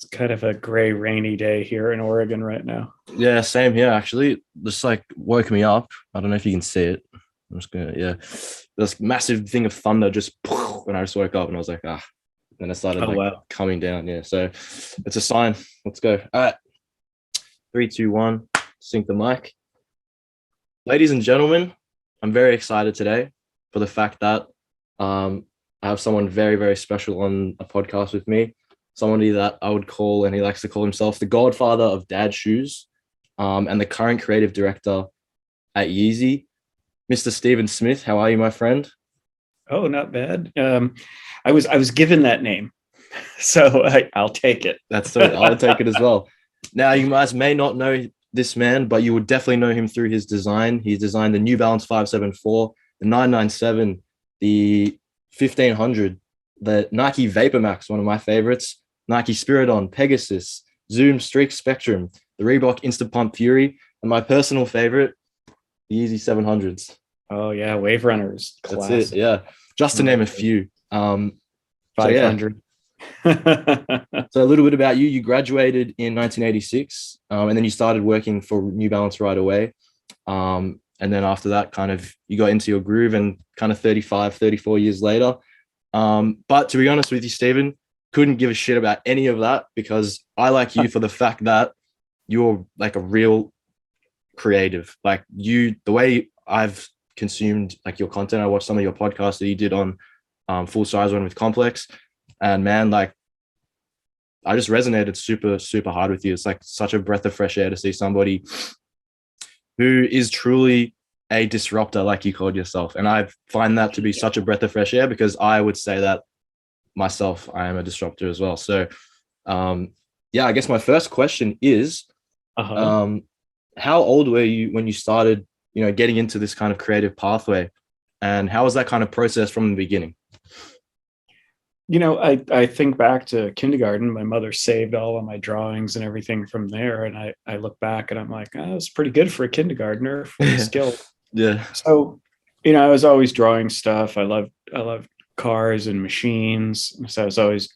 It's kind of a gray, rainy day here in Oregon right now. Yeah, same here actually. Just like woke me up. I don't know if you can see it. I'm just gonna, yeah. This massive thing of thunder just when I just woke up and I was like, ah. Then it started Oh, like wow. coming down. Yeah. So it's a sign. Let's go. All right. Three, two, one. Sync the mic. Ladies and gentlemen, I'm very excited today for the fact that I have someone very, very special on a podcast with me. Somebody that I would call, and he likes to call himself the godfather of dad shoes, and the current creative director at Yeezy, Mr. Stephen Smith. How are you, my friend? Oh, not bad. I was given that name, so I'll take it. That's so I'll take it as well. Now, you guys may not know this man, but you would definitely know him through his design. He's designed the New Balance 574, the 997, the 1500, the Nike Vapor Max, one of my favorites, Nike Spiridon, Pegasus, Zoom Streak Spectrum, the Reebok Instant Pump Fury, and my personal favorite, the Yeezy 700s. Oh yeah, Wave Runners, That's it. classic. Yeah. Just to name a few. So yeah, 500. so a little bit about you. You graduated in 1986, and then you started working for New Balance right away. And then after that, kind of you got into your groove and kind of 35, 34 years later. But to be honest with you, Stephen, couldn't give a shit about any of that because I like you for the fact that you're like a real creative. Like you, the way I've consumed like your content, I watched some of your podcasts that you did on Full Size One with Complex. And man, like I just resonated super, super hard with you. It's like such a breath of fresh air to see somebody who is truly a disruptor, like you called yourself. And I find that to be such a breath of fresh air because I would say that myself, I am a disruptor as well. So, yeah, I guess my first question is, Uh-huh. um, how old were you when you started, getting into this kind of creative pathway? And how was that kind of process from the beginning? I think back to kindergarten. My mother saved all of my drawings and everything from there, and I look back and I'm like, oh, it's pretty good for a kindergartner for the skill. Yeah. So, I was always drawing stuff. I love cars and machines. So I was always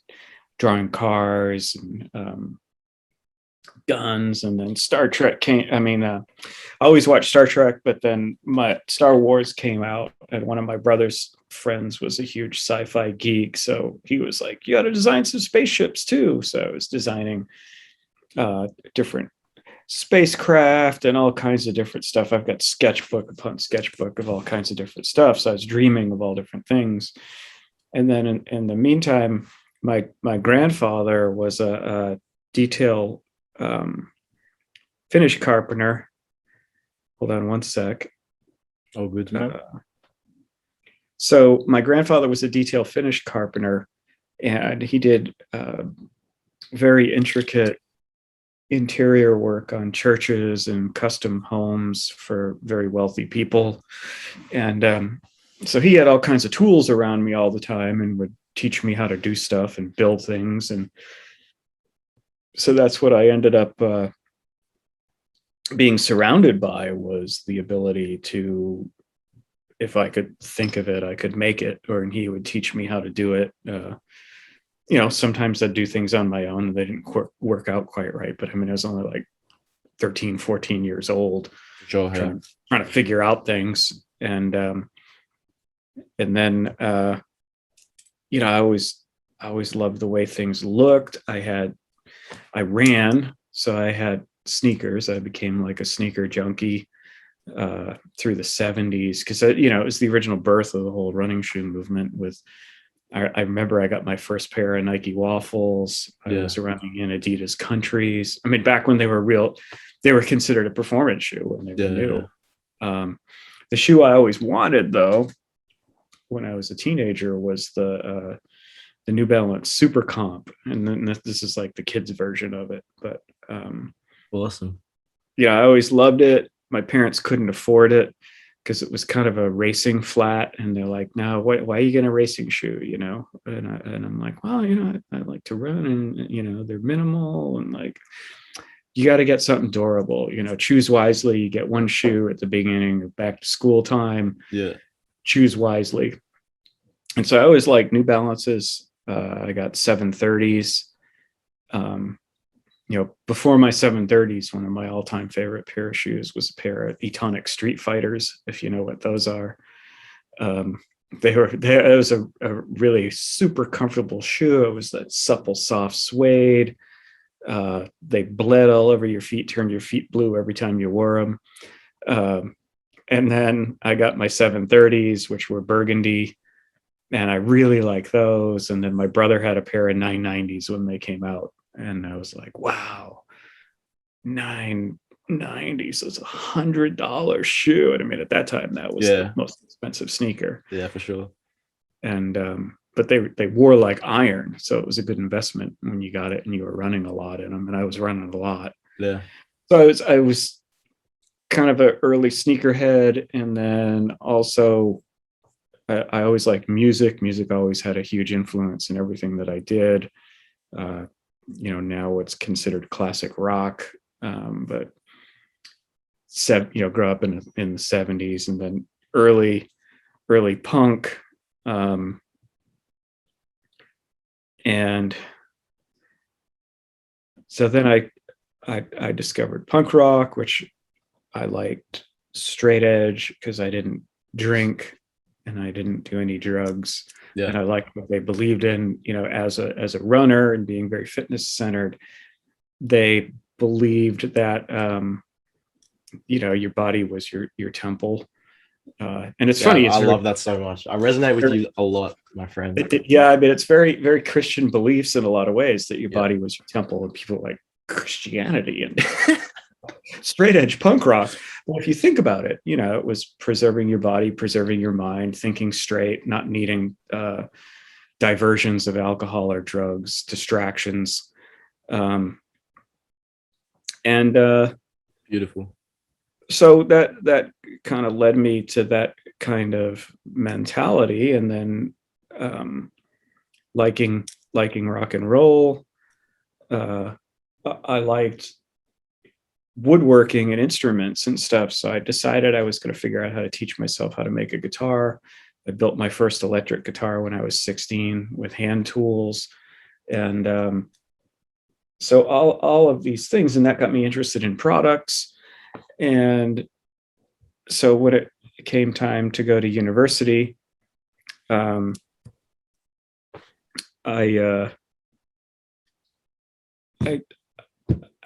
drawing cars and guns, and then Star Trek came. I always watched Star Trek, but then my Star Wars came out, and one of my brother's friends was a huge sci-fi geek, so he was like, "You got to design some spaceships too." So I was designing different spacecraft and all kinds of different stuff. I've got sketchbook upon sketchbook of all kinds of different stuff. So I was dreaming of all different things. And then in the meantime, my grandfather was a detail um, finish carpenter. Hold on one sec. Oh, good, man. Uh, so my grandfather was a detail finish carpenter, and he did very intricate interior work on churches and custom homes for very wealthy people. And so he had all kinds of tools around me all the time and would teach me how to do stuff and build things. And so that's what I ended up being surrounded by, was the ability to, if I could think of it, I could make it, or and he would teach me how to do it. Sometimes I'd do things on my own. They didn't work out quite right. But I mean, I was only like 13, 14 years old, Sure. Yeah. trying to figure out things. And then, I always loved the way things looked. I ran, so I had sneakers. I became like a sneaker junkie through the 70s because, it was the original birth of the whole running shoe movement. I remember I got my first pair of Nike Waffles. I Yeah. was running in Adidas Countries. I mean, back when they were considered a performance shoe when they were Yeah. Yeah. new. Um, the shoe I always wanted, though, when I was a teenager, was the New Balance Super Comp, and then this is like the kids' version of it. But Awesome. yeah, I always loved it. My parents couldn't afford it because it was kind of a racing flat, and they're like, "No, why are you getting a racing shoe?" And I'm like, "Well, I like to run, and they're minimal, and like you got to get something durable. Choose wisely. You get one shoe at the beginning of back to school time. Yeah. Choose wisely." And so I always like New Balances. I got 730s. Um, before my 730s, one of my all-time favorite pair of shoes was a pair of Etonic Street Fighters, if you know what those are. Um, it was a really super comfortable shoe. It was that supple, soft suede. They bled all over your feet, turned your feet blue every time you wore them. Um, and then I got my 730s, which were burgundy, and I really like those. And then my brother had a pair of 990s when they came out, and I was like, wow, 990s is $100 shoe. And I mean, at that time, that was the Yeah. most expensive sneaker. Yeah, for sure. And but they wore like iron, so it was a good investment when you got it and you were running a lot in them. And I was running a lot, Yeah. so I was kind of an early sneakerhead. And then also I always liked music. Music always had a huge influence in everything that I did. Uh, now what's considered classic rock, but grew up in the 70s, and then early punk, um, and so then I discovered punk rock, which I liked. Straight edge because I didn't drink and I didn't do any drugs, and Yeah. I liked what they believed in. As a runner and being very fitness centered, they believed that your body was your temple. And it's Yeah, funny, I love that so much. I resonate with you a lot, my friend. yeah, I mean, it's very, very Christian beliefs in a lot of ways, that your Yeah. body was your temple, and people like Christianity and straight edge punk rock. Well, if you think about it, it was preserving your body, preserving your mind, thinking straight, not needing diversions of alcohol or drugs, distractions. Um, and Beautiful. So that kind of led me to that kind of mentality. And then um, liking rock and roll. Uh, I liked woodworking and instruments and stuff. So I decided I was going to figure out how to teach myself how to make a guitar. I built my first electric guitar when I was 16 with hand tools. And so all of these things, and that got me interested in products. And so when it came time to go to university, um, I, I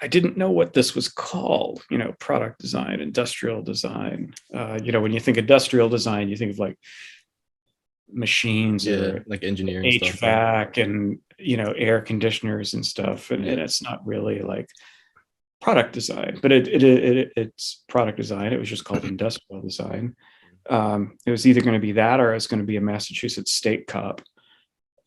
I didn't know what this was called, product design, industrial design. When you think industrial design, you think of like machines Yeah, or like engineering stuff, right? HVAC and, air conditioners and stuff. And, Yeah. and it's not really like product design, but it's product design. It was just called industrial design. It was either going to be that or I was going to be a Massachusetts state cop,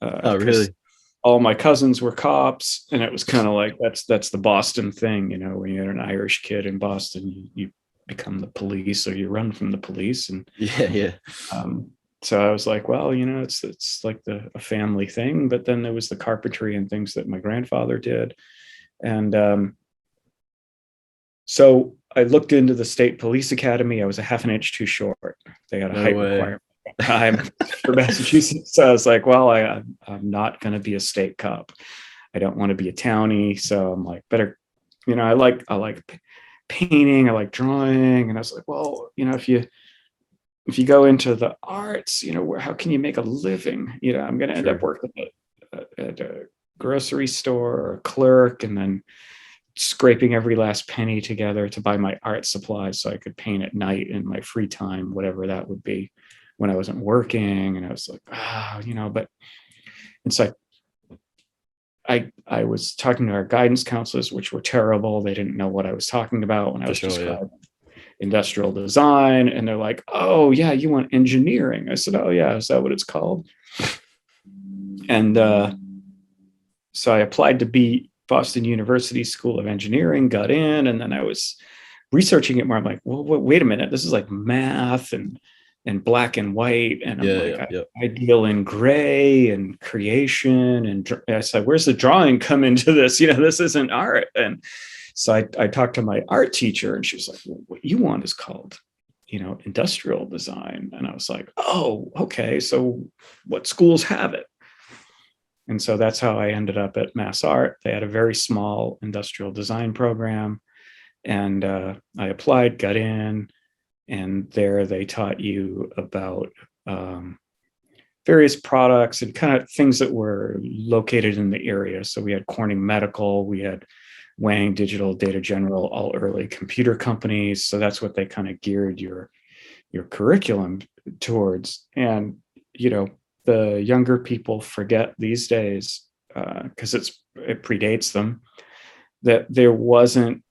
Oh, because really? all my cousins were cops, and it was kind of like that's the Boston thing, when you're an Irish kid in Boston, you become the police or you run from the police. And Yeah, yeah. um, so I was like, well, it's like a family thing. But then there was the carpentry and things that my grandfather did, and so I looked into the state police academy. I was a half an inch too short. They had a No height way. requirement at the time for Massachusetts. So I was like, well, I'm not going to be a state cop. I don't want to be a townie. So I'm like, better, I like painting, I like drawing. And I was like, well, if you go into the arts, how can you make a living? I'm going to end up True. working at a grocery store or a clerk, and then scraping every last penny together to buy my art supplies so I could paint at night in my free time, whatever that would be, when I wasn't working. And I was like, but it's like I was talking to our guidance counselors, which were terrible. They didn't know what I was talking about when I For was sure, yeah. describing industrial design. And they're like, oh yeah, you want engineering? I said, oh yeah, is that what it's called? And so I applied to be Boston University School of Engineering, got in, and then I was researching it more. I'm like, well, wait a minute, this is like math and black and white, and I'm Yeah, like, yeah, yeah. I deal in gray and creation, and I said, where's the drawing come into this? This isn't art. And so I talked to my art teacher, and she was like, well, what you want is called, industrial design. And I was like, oh, okay, so what schools have it? And so that's how I ended up at Mass Art. They had a very small industrial design program, and I applied, got in, and there they taught you about um, various products and kind of things that were located in the area. So we had Corning Medical, we had Wang Digital, Data General, all early computer companies. So that's what they kind of geared your curriculum towards. And you know, the younger people forget these days, because it predates them, that there weren't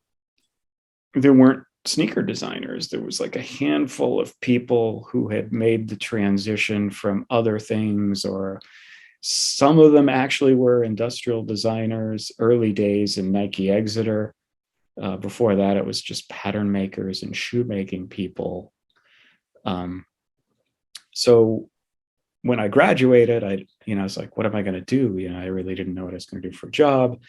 sneaker designers. There was like a handful of people who had made the transition from other things, or some of them actually were industrial designers early days in Nike Exeter. Before that, it was just pattern makers and shoemaking people. Um, so when I graduated, I was like, what am I going to do? I really didn't know what I was going to do for a job.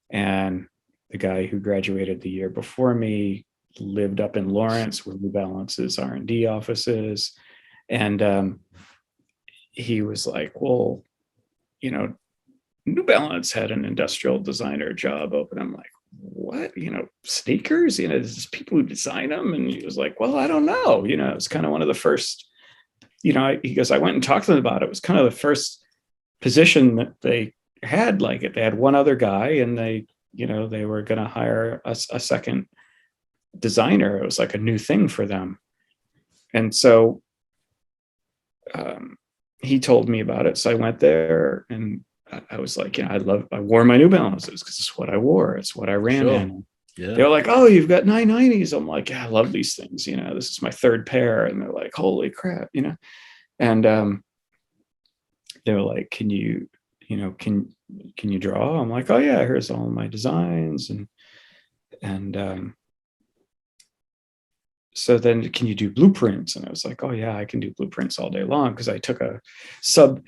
And the guy who graduated the year before me lived up in Lawrence, where New Balance's R&D office is. And he was like, well, New Balance had an industrial designer job open. I'm like, what? Sneakers? There's people who design them. And he was like, well, I don't know. It's kind of one of the first, he goes, I went and talked to them about it. It was kind of the first position that they had like it. They had one other guy, and they were going to hire a second designer. It was like a new thing for them. And so he told me about it. So I went there, and I was like, I wore my New Balances because it's what I wore. It's what I ran Sure. in. Yeah. They were like, oh, you've got 990s. I'm like, yeah, I love these things. This is my third pair. And they're like, holy crap, and they were like, can you draw? I'm like, oh yeah, here's all my designs. And so then, can you do blueprints? And I was like, oh yeah, I can do blueprints all day long, because I took a sub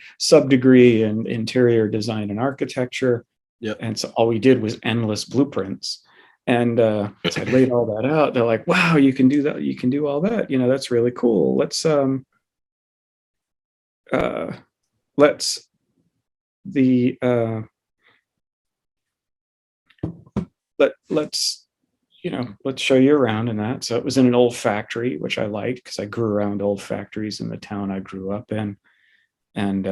degree in interior design and architecture. Yep. And so all we did was endless blueprints. And so I laid all that out. They're like, wow, you can do that. You can do all that. That's really cool. Uh, let's the let's let's show you around in that. So it was in an old factory, which I liked because I grew around old factories in the town I grew up in. And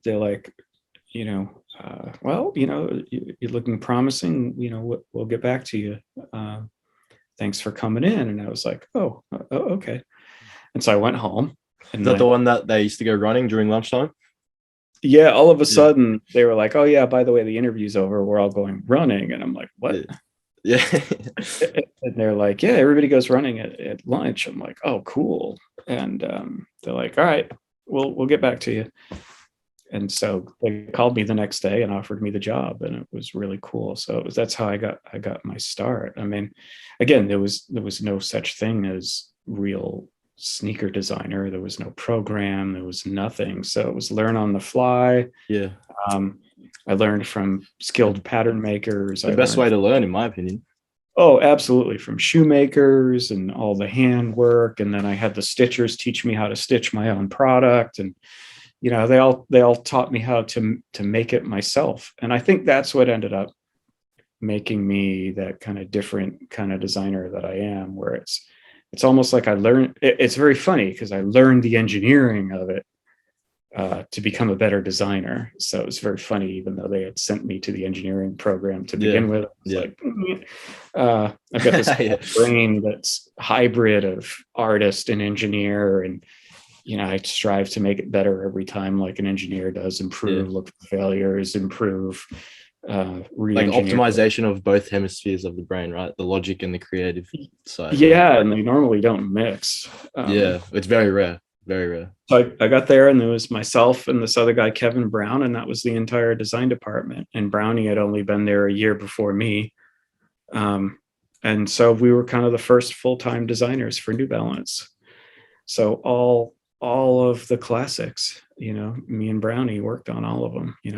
they're like, well, you're looking promising. We'll get back to you. Thanks for coming in. And I was like, oh, okay. And so I went home. Is And that the one that they used to go running during lunchtime? yeah, all of a Yeah. sudden they were like, oh yeah, by the way, the interview's over. We're all going running. And I'm like, what? Yeah. And they're like, yeah, everybody goes running at lunch. I'm like, oh, cool. And they're like, all right, we'll get back to you. And so they called me the next day and offered me the job, and it was really cool. So that's how I got my start. I mean, again, there was no such thing as real sneaker designer. There was no program. There was nothing. So it was learn on the fly. Yeah. I learned from skilled pattern makers. The best way to learn, in my opinion. Oh, absolutely. From shoemakers and all the handwork. And then I had the stitchers teach me how to stitch my own product. And, they all taught me how to make it myself. And I think that's what ended up making me that kind of different kind of designer that I am, where it's almost like I learned, it's very funny because I learned the engineering of it to become a better designer. So it was very funny, even though they had sent me to the engineering program to begin with. It's like, I've got this Yeah. brain that's hybrid of artist and engineer. And, I strive to make it better every time, like an engineer does, improve, look for failures, improve, like optimization of both hemispheres of the brain, right? The logic and the creative side. Yeah, and they normally don't mix. Yeah, it's very rare. Very rare. So I got there, and there was myself and this other guy, Kevin Brown, and that was the entire design department. And Brownie had only been there a year before me. And so we were kind of the first full-time designers for New Balance. So all of the classics, me and Brownie worked on all of them. He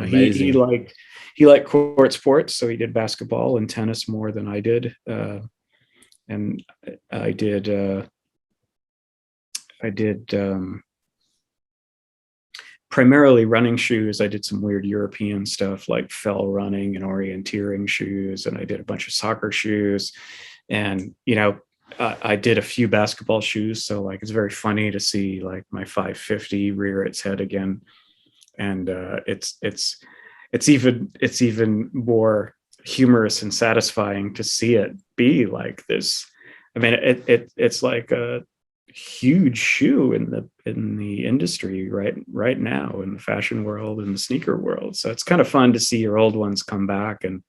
liked court sports, so he did basketball and tennis more than I did. And I did primarily running shoes. I did some weird European stuff like fell running and orienteering shoes, and I did a bunch of soccer shoes, and I did a few basketball shoes. So like it's very funny to see like my 550 rear its head again, and it's even more humorous and satisfying to see it be like this. I mean, it's like a huge shoe in the industry right now, in the fashion world and the sneaker world. So it's kind of fun to see your old ones come back and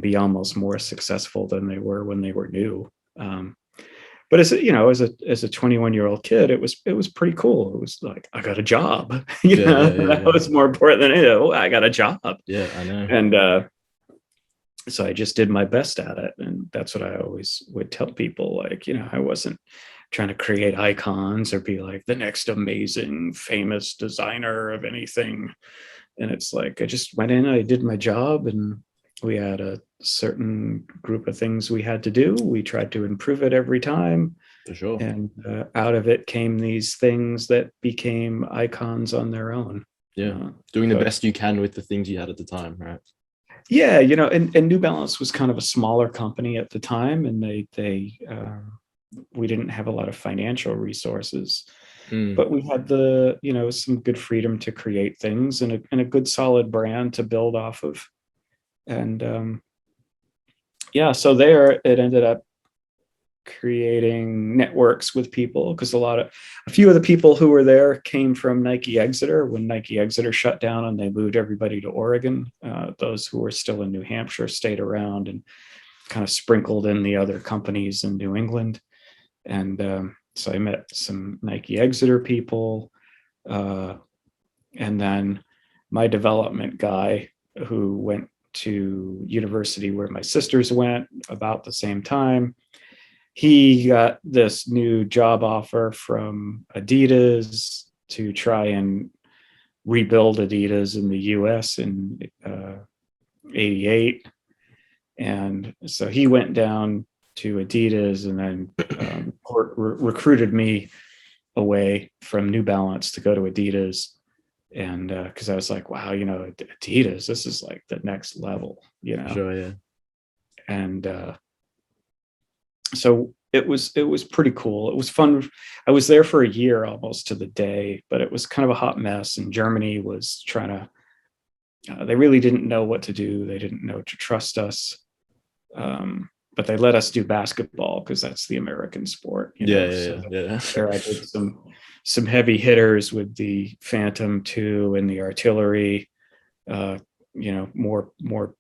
be almost more successful than they were when they were new. But as a 21-year-old kid, it was pretty cool. It was like I got a job. That was more important than I got a job. Yeah, I know. And so I just did my best at it, and that's what I always would tell people. Like, I wasn't trying to create icons or be like the next amazing famous designer of anything. And it's like I just went in, I did my job, and we had a certain group of things we had to do. We tried to improve it every time. For sure. And out of it came these things that became icons on their own. Yeah. Doing the best you can with the things you had at the time, right? Yeah, and New Balance was kind of a smaller company at the time, and we didn't have a lot of financial resources, but we had some good freedom to create things, and a good solid brand to build off of. And so there it ended up creating networks with people, because a few of the people who were there came from Nike Exeter when Nike Exeter shut down and they moved everybody to Oregon. Those who were still in New Hampshire stayed around and kind of sprinkled in the other companies in New England. And so I met some Nike Exeter people, and then my development guy, who went to university where my sisters went about the same time, he got this new job offer from Adidas to try and rebuild Adidas in the US in '88. And so he went down to Adidas and then recruited me away from New Balance to go to Adidas. And because I was like, wow, Adidas, this is like the next level, Sure, yeah. And so it was pretty cool. It was fun. I was there for a year almost to the day, but it was kind of a hot mess. And Germany was trying to, they really didn't know what to do. They didn't know to trust us. But they let us do basketball because that's the American sport. Yeah. There I did some heavy hitters with the Phantom 2 and the Artillery, more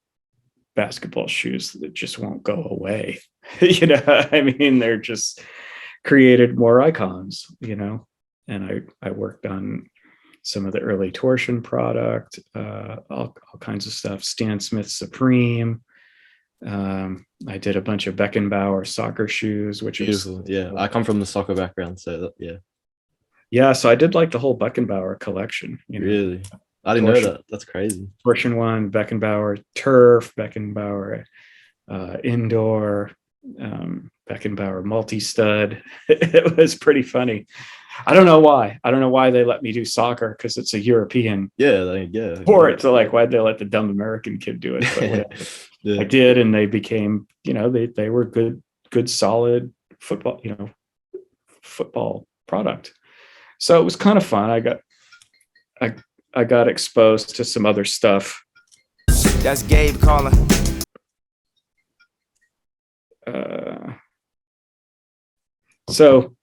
basketball shoes that just won't go away. I mean, they're just created more icons, and I worked on some of the early torsion product, all kinds of stuff. Stan Smith Supreme. I did a bunch of Beckenbauer soccer shoes, which beautiful. Yeah, I come from the soccer background, so yeah. So I did like the whole Beckenbauer collection. Really, I didn't know that. That's crazy. Torsion 1, Beckenbauer Turf, Beckenbauer Indoor, Beckenbauer Multi-Stud. It was pretty funny. I don't know why they let me do soccer, because it's a European sport. So like, why'd they let the dumb American kid do it? But I did, and they became, they were good solid football, football product. So it was kind of fun. I got exposed to some other stuff. That's Gabe calling. So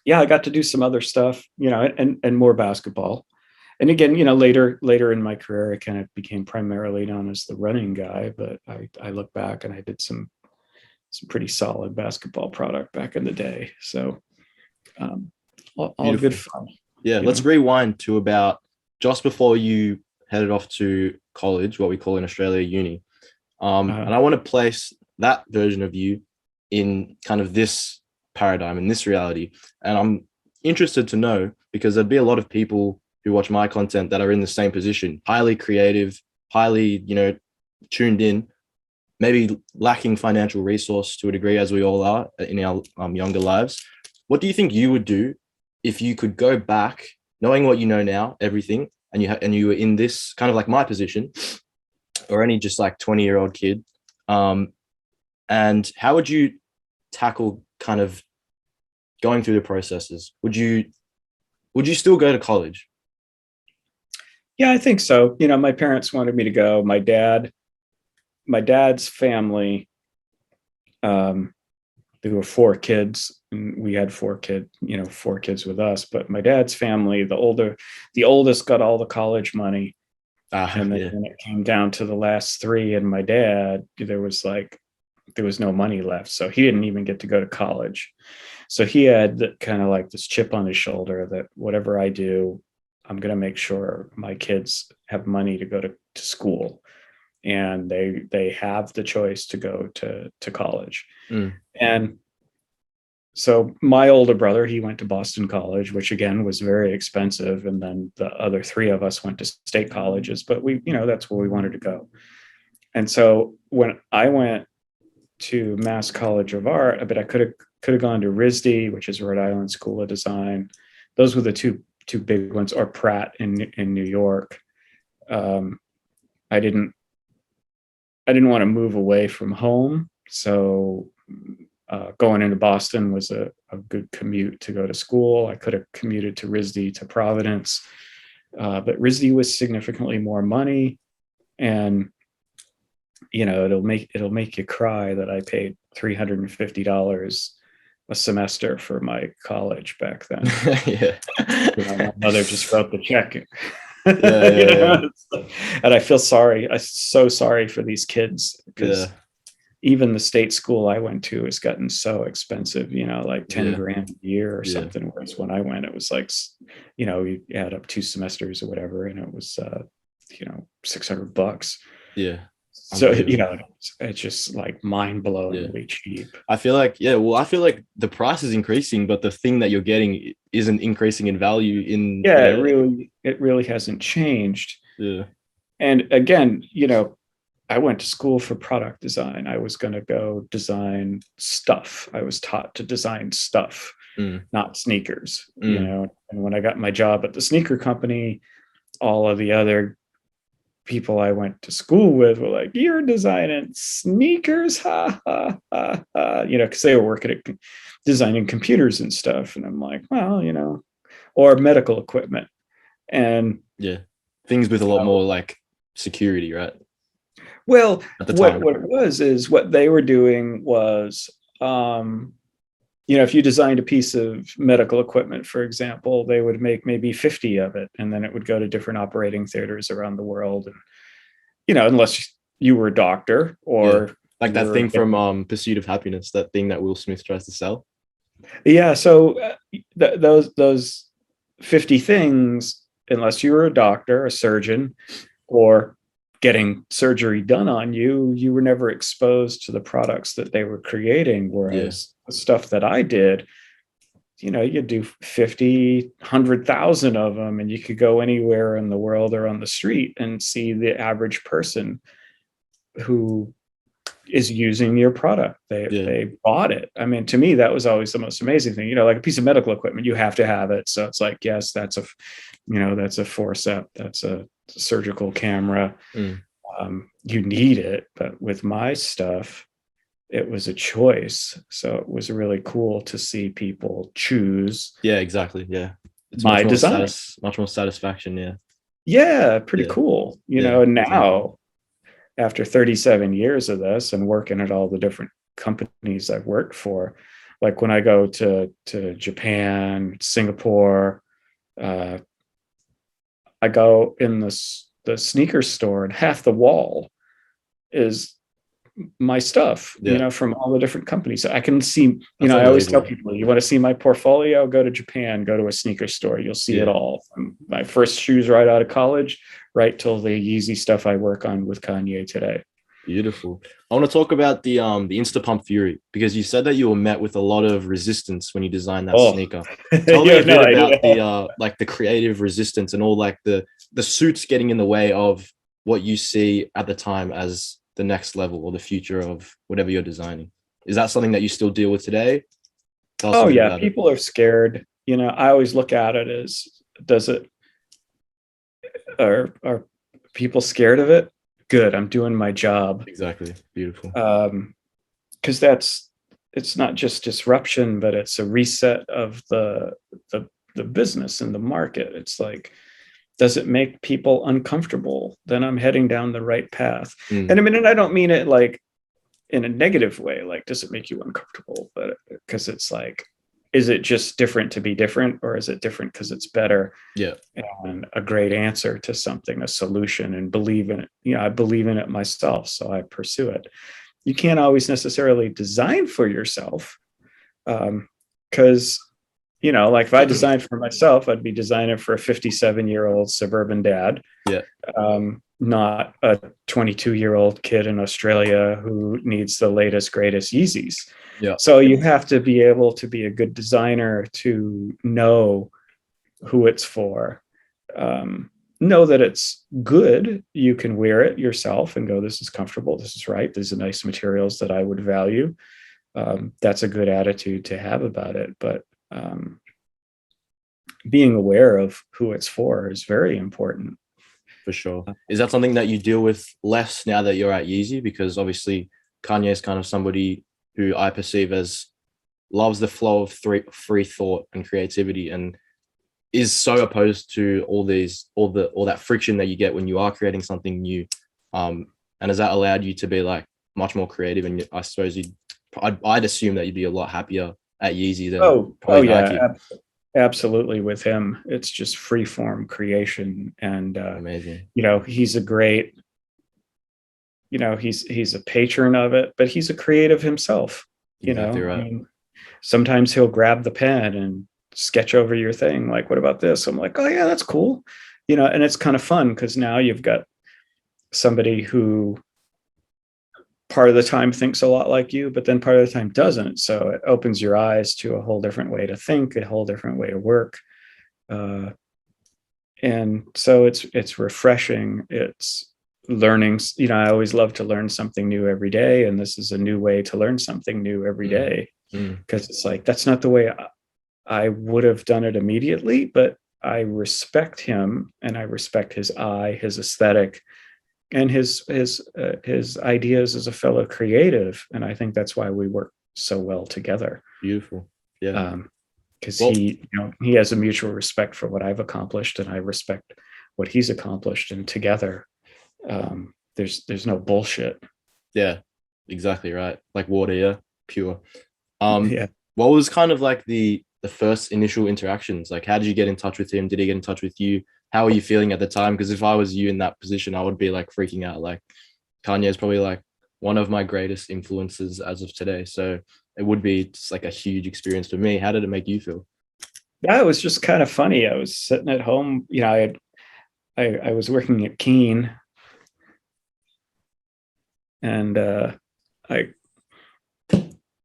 yeah, I got to do some other stuff, and more basketball. And again, later in my career, I kind of became primarily known as the running guy, but I look back and I did some pretty solid basketball product back in the day. So all good fun. Yeah, let's rewind to about just before you headed off to college, what we call in Australia uni. And I want to place that version of you in kind of this paradigm, in this reality. And I'm interested to know, because there'd be a lot of people who watch my content that are in the same position, highly creative, highly, tuned in, maybe lacking financial resource to a degree, as we all are in our younger lives. What do you think you would do if you could go back knowing what you know now, everything, and you were in this kind of like my position, or any just like 20-year-old kid, and how would you tackle kind of going through the processes? Would you still go to college? Yeah, I think so. My parents wanted me to go. My dad's family, there were four kids, and we had four kids with us. But my dad's family, the oldest got all the college money. And then Yeah. when it came down to the last three and my dad, there was no money left. So he didn't even get to go to college. So he had kind of like this chip on his shoulder that whatever I do, I'm going to make sure my kids have money to go to school, and they have the choice to go to college. And so my older brother, he went to Boston College, which again was very expensive. And then the other three of us went to state colleges, but that's where we wanted to go. And so when I went to Mass College of Art, but I could have gone to RISD, which is Rhode Island School of Design. Those were the two big ones, or Pratt in New York. I didn't want to move away from home, so going into Boston was a good commute to go to school. I could have commuted to RISD, to Providence, but RISD was significantly more money, and it'll make you cry that I paid $350 a semester for my college back then. Yeah. My mother just wrote the check. Yeah. And I feel sorry. I'm so sorry for these kids, because even the state school I went to has gotten so expensive, like 10 grand a year or something. Whereas when I went, it was like, you add up 2 semesters or whatever, and it was, $600. Yeah. So, it's just like mind-blowingly cheap. I feel like, the price is increasing, but the thing that you're getting isn't increasing in value it really hasn't changed. Yeah. And again, I went to school for product design. I was going to go design stuff. I was taught to design stuff, not sneakers, and when I got my job at the sneaker company, all of the other people I went to school with were like, "You're designing sneakers, ha ha ha ha," because they were working at designing computers and stuff. And I'm like, well, or medical equipment, and things with a lot more like security, right? Well, at the time, what it was is what they were doing was, if you designed a piece of medical equipment, for example, they would make maybe 50 of it, and then it would go to different operating theaters around the world. And, unless you were a doctor or like that thing from Pursuit of Happiness, that thing that Will Smith tries to sell. Yeah. So those 50 things, unless you were a doctor, a surgeon, or getting surgery done on you, you were never exposed to the products that they were creating. Whereas the stuff that I did, you do 50, 100,000 of them, and you could go anywhere in the world or on the street and see the average person who is using your product. They bought it. I mean, to me, that was always the most amazing thing. Like a piece of medical equipment, you have to have it. So it's like, yes, that's a forceps, that's a surgical camera. You need it. But with my stuff, it was a choice. So it was really cool to see people choose. Yeah, exactly. Yeah. It's my design. Much more satisfaction. Yeah. Yeah. Pretty cool. And now, after 37 years of this and working at all the different companies I've worked for, like when I go to Japan, Singapore, I go in the sneaker store, and half the wall is my stuff, from all the different companies. So I can see, I always tell people, you want to see my portfolio, go to Japan, go to a sneaker store. You'll see it all, from my first shoes right out of college, right till the Yeezy stuff I work on with Kanye today. Beautiful. I want to talk about the Insta Pump Fury, because you said that you were met with a lot of resistance when you designed that sneaker. Tell me a bit about the creative resistance and all like the suits getting in the way of what you see at the time as the next level or the future of whatever you're designing. Is that something that you still deal with today? People are scared. I always look at it as, Does it, are people scared of it? Good, I'm doing my job. Exactly. Beautiful. Because it's not just disruption, but it's a reset of the business and the market. It's like, does it make people uncomfortable? Then I'm heading down the right path. And I mean, and I don't mean it like in a negative way, like, does it make you uncomfortable? But because it's like, is it just different to be different, or is it different because it's better? Yeah. And a great answer to something, a solution, and believe in it. I believe in it myself, so I pursue it. You can't always necessarily design for yourself, because like if I designed for myself, I'd be designing for a 57-year-old suburban dad, Yeah. not a 22-year-old kid in Australia who needs the latest, greatest Yeezys. Yeah. So you have to be able to be a good designer to know who it's for. Know that it's good. You can wear it yourself and go, this is comfortable, this is right, these are nice materials that I would value. That's a good attitude to have about it. But being aware of who it's for is very important. For sure. Is that something that you deal with less now that you're at Yeezy? Because obviously Kanye is kind of somebody who I perceive as loves the flow of free thought and creativity, and is so opposed to all that friction that you get when you are creating something new. And has that allowed you to be like much more creative? And I suppose I'd assume that you'd be a lot happier at Yeezy than probably Yeah, Nike. absolutely. With him, it's just free form creation. And Amazing. he's a great, he's a patron of it, but he's a creative himself. Exactly I right. mean, sometimes he'll grab the pen and sketch over your thing, like, what about this? I'm like, oh yeah, that's cool. And it's kind of fun because now you've got somebody who part of the time thinks a lot like you, but then part of the time doesn't. So it opens your eyes to a whole different way to think, a whole different way to work. And so it's refreshing. It's learning. I always love to learn something new every day, and this is a new way to learn something new every day, because it's like, that's not the way I would have done it immediately, but I respect him and I respect his eye, his aesthetic, and his ideas as a fellow creative. And I think that's why we work so well together. Beautiful. Yeah. Because Well, he has a mutual respect for what I've accomplished, and I respect what he's accomplished, and together, there's no bullshit. yeah, exactly right. Like water, yeah, pure. Yeah. What was kind of like the first initial interactions? Like, how did you get in touch with him? Did he get in touch with you? How were you feeling at the time? Because if I was you in that position, I would be like freaking out. Like, Kanye is probably like one of my greatest influences as of today. So it would be just like a huge experience for me. How did it make you feel? Yeah, it was just kind of funny. I was sitting at home, I was working at Keene, and I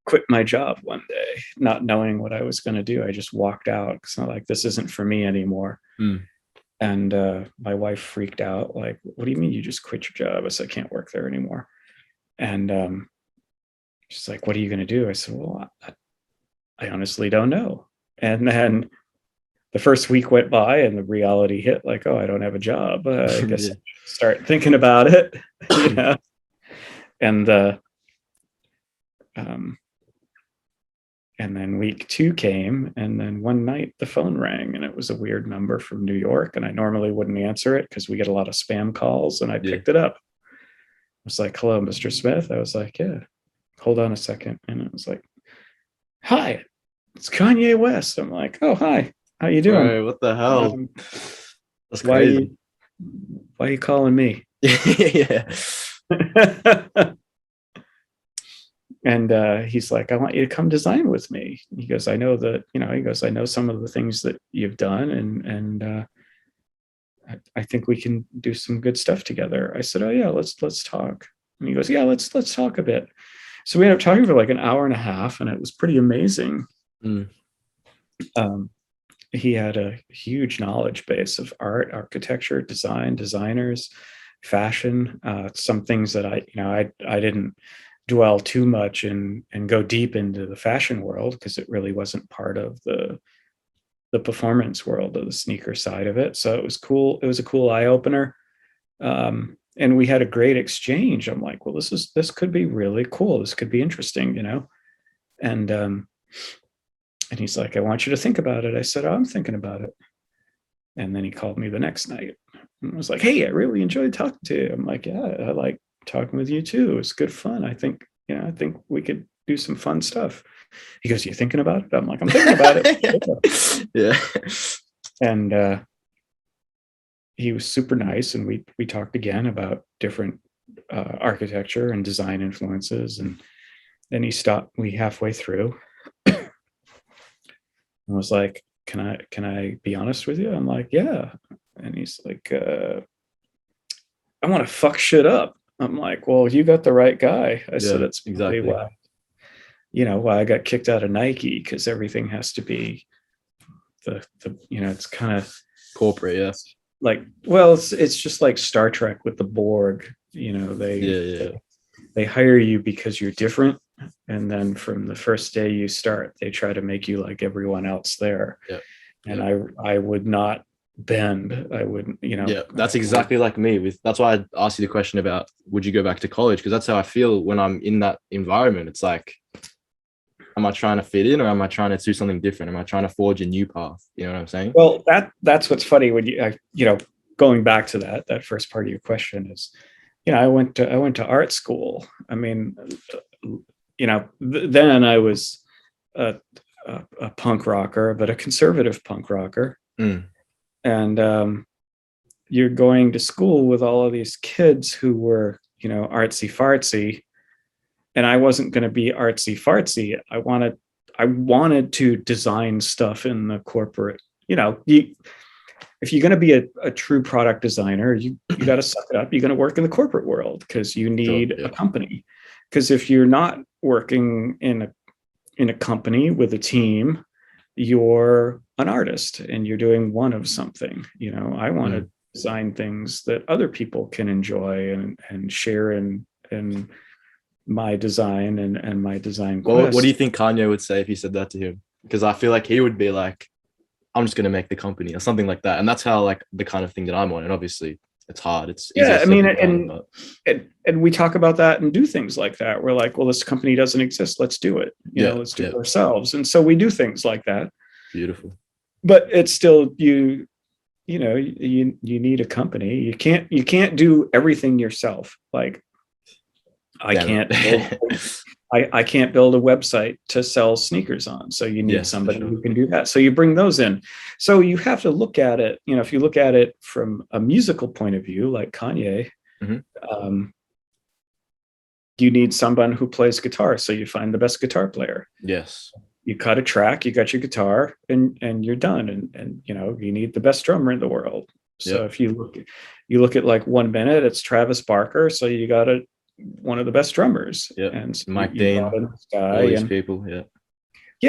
quit my job one day, not knowing what I was going to do. I just walked out. It's not like, this isn't for me anymore. And my wife freaked out, like, what do you mean you just quit your job? I said, I can't work there anymore. And she's like, what are you going to do? I said, well, I honestly don't know. And then the first week went by and the reality hit, like, oh, I don't have a job. I guess Yeah. I start thinking about it. And and then week 2 came, and then one night the phone rang, and it was a weird number from New York, and I normally wouldn't answer it because we get a lot of spam calls, and I picked it up. I was like, hello, Mr. Smith. I was like, yeah, hold on a second. And it was like, hi, it's Kanye West. I'm like, oh, hi, how you doing? Bro, what the hell? That's why crazy. why are you calling me? Yeah. And he's like, I want you to come design with me. He goes, I know that, he goes, I know some of the things that you've done, and I think we can do some good stuff together. I said, oh yeah, let's talk. And he goes, yeah, let's talk a bit. So we ended up talking for like an hour and a half, and it was pretty amazing. He had a huge knowledge base of art, architecture, design, designers, fashion. Some things that I didn't dwell too much and go deep into the fashion world, because it really wasn't part of the the performance world of the sneaker side of it. So it was cool. It was a cool eye opener. And we had a great exchange. I'm like, well, this could be really cool. This could be interesting, you know? And he's like, I want you to think about it. I said, oh, I'm thinking about it. And then he called me the next night and was like, hey, I really enjoyed talking to you. I'm like, yeah, I like talking with you too. It's good fun. I think we could do some fun stuff. He goes, you thinking about it? I'm like, I'm thinking about it. Yeah. And he was super nice. And we talked again about different architecture and design influences. And then he stopped me halfway through and was like, can I be honest with you? I'm like, yeah. And he's like, I want to fuck shit up. I'm like, well, you got the right guy. I said, it's exactly why I got kicked out of Nike, because everything has to be the it's kind of corporate. Yeah. Like, well, it's just like Star Trek with the Borg. They hire you because you're different, and then from the first day you start, they try to make you like everyone else there. Yeah. And I would not bend. I wouldn't, Yeah, that's exactly like me. That's why I asked you the question about would you go back to college, because that's how I feel when I'm in that environment. It's like, am I trying to fit in, or am I trying to do something different? Am I trying to forge a new path? You know what I'm saying? Well, that's what's funny when going back to that first part of your question is, I went to art school. I mean, then I was a punk rocker, but a conservative punk rocker. And you're going to school with all of these kids who were, artsy fartsy, and I wasn't going to be artsy fartsy. I wanted to design stuff in the corporate, if you're going to be a true product designer, you got to suck it up. You're going to work in the corporate world because you need a company. Because if you're not working in a company with a team, you're an artist and you're doing one of something. I want to design things that other people can enjoy and share in my design and my design quest. What do you think Kanye would say if you said that to him? Because I feel like he would be like, I'm just going to make the company or something like that. And that's how, like, the kind of thing that I'm on. And obviously it's hard. It's I mean, and we talk about that and do things like that. We're like, well, this company doesn't exist. Let's do it. Let's do it ourselves. And so we do things like that. Beautiful. But it's still, you need a company. You can't do everything yourself. Like, I can't build a website to sell sneakers on. So you need somebody who can do that. So you bring those in. So you have to look at it, if you look at it from a musical point of view, like Kanye, you need someone who plays guitar. So you find the best guitar player. Yes. You cut a track, you got your guitar, and you're done. And you need the best drummer in the world. So if you look at like 1 Minute, it's Travis Barker. So you got one of the best drummers, and so Mike Dean, all these people.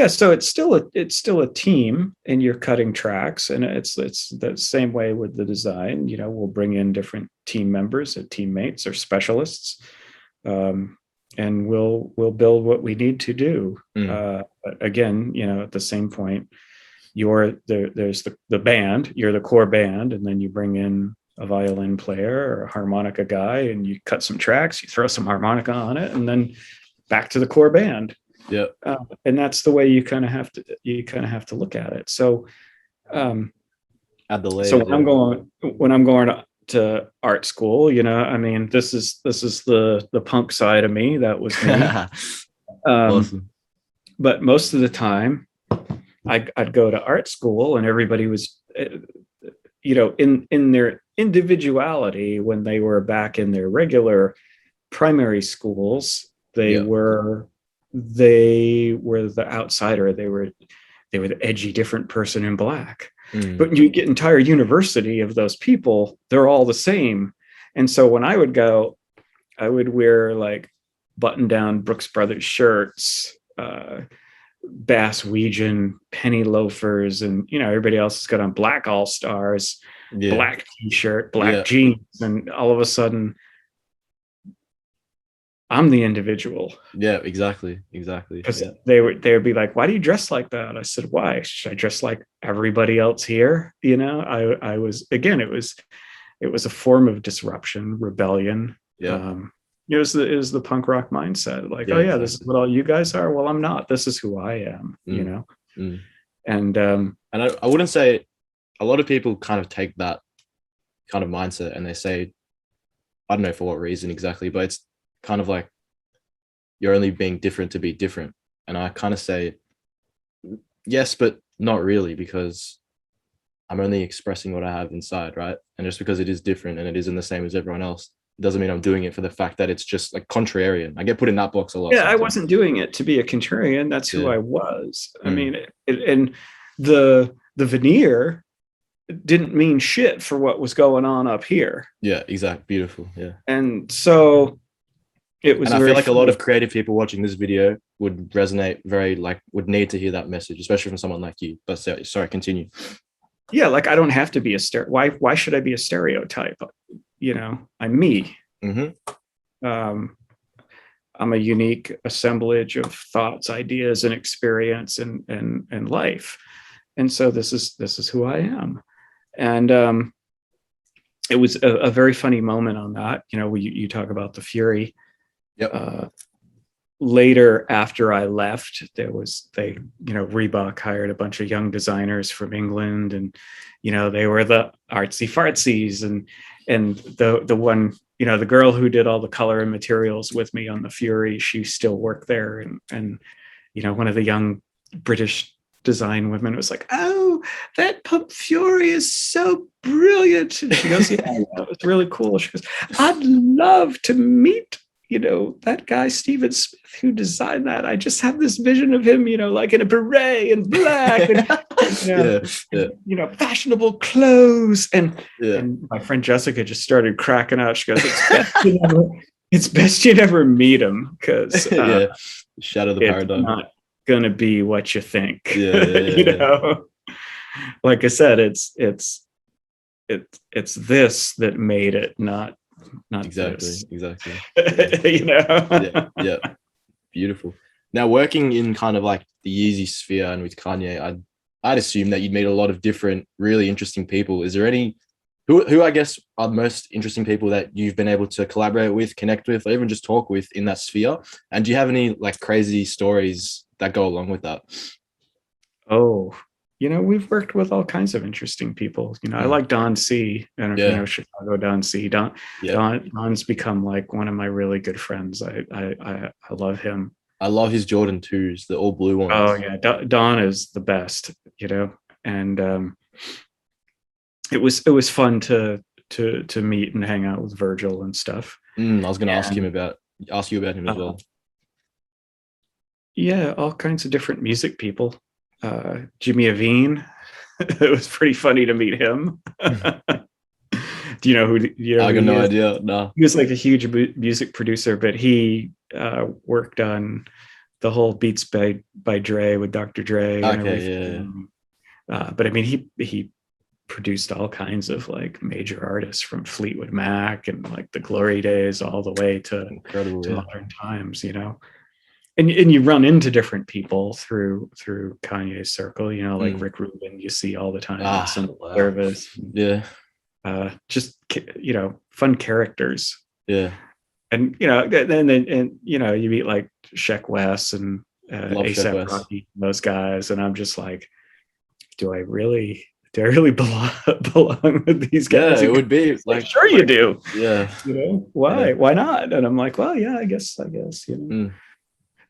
So it's still a team, and you're cutting tracks, and it's the same way with the design. We'll bring in different team members or teammates or specialists, and we'll build what we need to do. But again, at the same point, there's the band, you're the core band, and then you bring in a violin player or a harmonica guy, and you cut some tracks, you throw some harmonica on it, and then back to the core band. And that's the way you kind of have to look at it. So add the layers. So when I'm going to art school, I mean, this is the punk side of me. That was me. Awesome. But most of the time I'd go to art school, and everybody was in their individuality, when they were back in their regular primary schools, they were the outsider. They were the edgy, different person in black. But you get entire university of those people, they're all the same. And so when I would go, I would wear like button down Brooks Brothers shirts, Bass Weejan penny loafers, and everybody else has got on black All Stars, black t-shirt, black jeans, and all of a sudden I'm the individual. Yeah, exactly. Because Yeah. they would be like, why do you dress like that? I said, why should I dress like everybody else here? I was, again, it was a form of disruption, rebellion. Yeah. It was the punk rock mindset. Like, Yeah, oh yeah, this is exactly. what all you guys are. Well, I'm not. This is who I am. Mm, mm. And And I wouldn't say a lot of people kind of take that kind of mindset and they say, I don't know for what reason exactly, but it's kind of like you're only being different to be different. And I kind of say, yes, but not really, because I'm only expressing what I have inside, right? And just because it is different and it isn't the same as everyone else, doesn't mean I'm doing it for the fact that it's just like contrarian. I get put in that box a lot yeah, I sometimes. wasn't doing it to be a contrarian. That's who Yeah. I was. I Mm. mean, and the veneer didn't mean shit for what was going on up here. Yeah, exactly. Beautiful. Yeah. And so it was And I feel very like a lot funny. of creative people watching this video would resonate very, like, would need to hear that message, especially from someone like you. But sorry, continue. Yeah, like I don't have to be why should I be a stereotype? I'm me. Mm-hmm. Um, I'm a unique assemblage of thoughts, ideas, and experience and life. And so this is who I am. And it was a very funny moment on that. You talk about the fury. Yep. Later, after I left, Reebok hired a bunch of young designers from England, and they were the artsy fartsies, and the one, the girl who did all the color and materials with me on the Fury, she still worked there, and one of the young British design women was like, oh, that Pump Fury is so brilliant. And she goes, yeah, it's really cool. She goes, I'd love to meet that guy Steven Smith who designed that. I just have this vision of him, like in a beret and black and fashionable clothes. And my friend Jessica just started cracking up. She goes, it's best you never meet him, because shatter the paradigm. It's not gonna be what you think. Yeah. Like I said, it's this that made it, not exactly this. Yeah, beautiful. Now, working in kind of like the Yeezy sphere and with Kanye, I'd assume that you'd meet a lot of different really interesting people. Is there any who I guess are the most interesting people that you've been able to collaborate with, connect with, or even just talk with in that sphere? And do you have any like crazy stories that go along with that? Oh, we've worked with all kinds of interesting people. I like Don C. And Chicago Don C. Don's become like one of my really good friends. I love him. I love his Jordan 2s, the all blue ones. Oh yeah, Don is the best. And it was fun to meet and hang out with Virgil and stuff. I was going to ask you about him as well. Yeah, all kinds of different music people. Jimmy Iovine. It was pretty funny to meet him. Do you know who? I got no idea. No. He was like a huge music producer, but he worked on the whole Beats by Dre with Dr. Dre. Okay, yeah. But I mean, he produced all kinds of like major artists, from Fleetwood Mac and like the glory days all the way to modern times. And you run into different people through Kanye's circle, like Rick Rubin, you see all the time. Service. Yeah. Just fun characters. Yeah. And and you meet like Sheck Wes and ASAP Rocky, those guys, and I'm just like, do I really belong with these guys? Yeah, it would be like, sure you do. Yeah. Why? Yeah. Why not? And I'm like, well, yeah, I guess.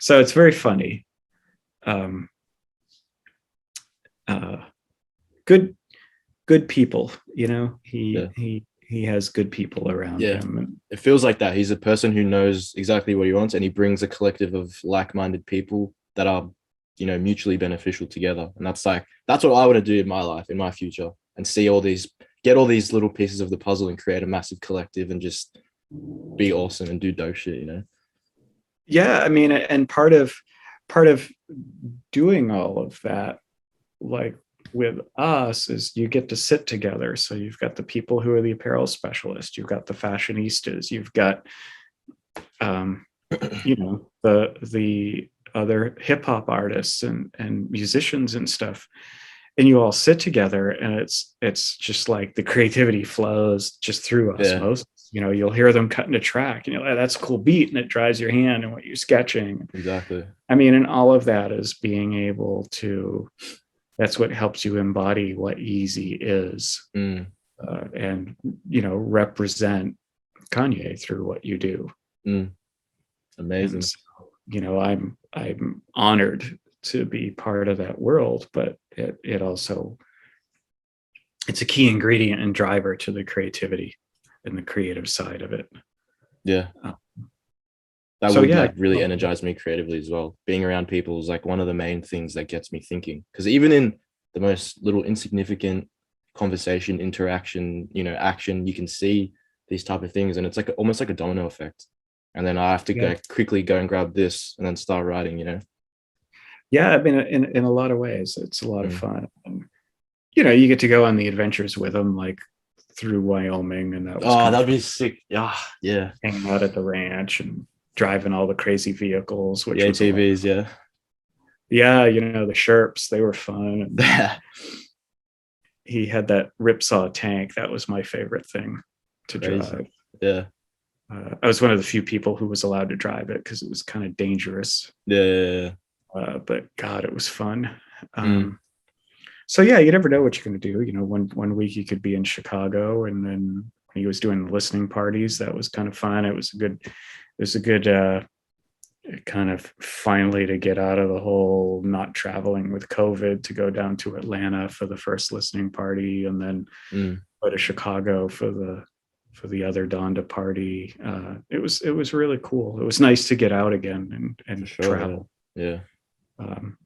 So it's very funny. Good people. He has good people around him. And it feels like that. He's a person who knows exactly what he wants, and he brings a collective of like-minded people that are, mutually beneficial together. And that's what I want to do in my life, in my future, and get all these little pieces of the puzzle and create a massive collective and just be awesome and do dope shit, Yeah, I mean, and part of doing all of that, like with us, is you get to sit together. So you've got the people who are the apparel specialists, you've got the fashionistas, you've got you know, the other hip hop artists and musicians and stuff, and you all sit together, and it's just like the creativity flows just through Yeah, osmosis. You know, you'll hear them cutting a track, and you're like, that's a cool beat, and it drives your hand and what you're sketching. exactly. I mean, and all of that is being able to, that's what helps you embody what Yeezy is, Mm, and, you know, represent Kanye through what you do. mm, And amazing. so, you know, I'm honored to be part of that world, but it also, it's a key ingredient and driver to the creativity and the creative side of it. Yeah, Uh, that so would yeah, like really energize me creatively as well. Being around people is like one of the main things that gets me thinking. Because even in the most little insignificant conversation, interaction, action, you can see these type of things, and it's like almost like a domino effect. And then I have to yeah, go quickly go and grab this, and then start writing. yeah. I mean, in a lot of ways, it's a lot of Mm. fun. And, you know, you get to go on the adventures with them, like through Wyoming, and that was Oh, kind of that'd fun, be sick. Yeah, yeah. hanging out at the ranch and driving all the crazy vehicles, The which was a lot. ATVs, yeah. Yeah, you know, the Sherps, they were fun. And then he had that ripsaw tank. That was my favorite thing to Crazy. drive. Yeah. I was one of the few people who was allowed to drive it because it was kind of dangerous. Yeah. Yeah. But God, it was fun. Mm. So yeah, you never know what you're going to do. You know, one week you could be in Chicago, and then when he was doing the listening parties, that was kind of fun. It was a good kind of finally to get out of the whole not traveling with COVID, to go down to Atlanta for the first listening party, and then Mm. go to Chicago for the other Donda party. It was really cool. It was nice to get out again For and sure. travel. Yeah. Yeah. Um,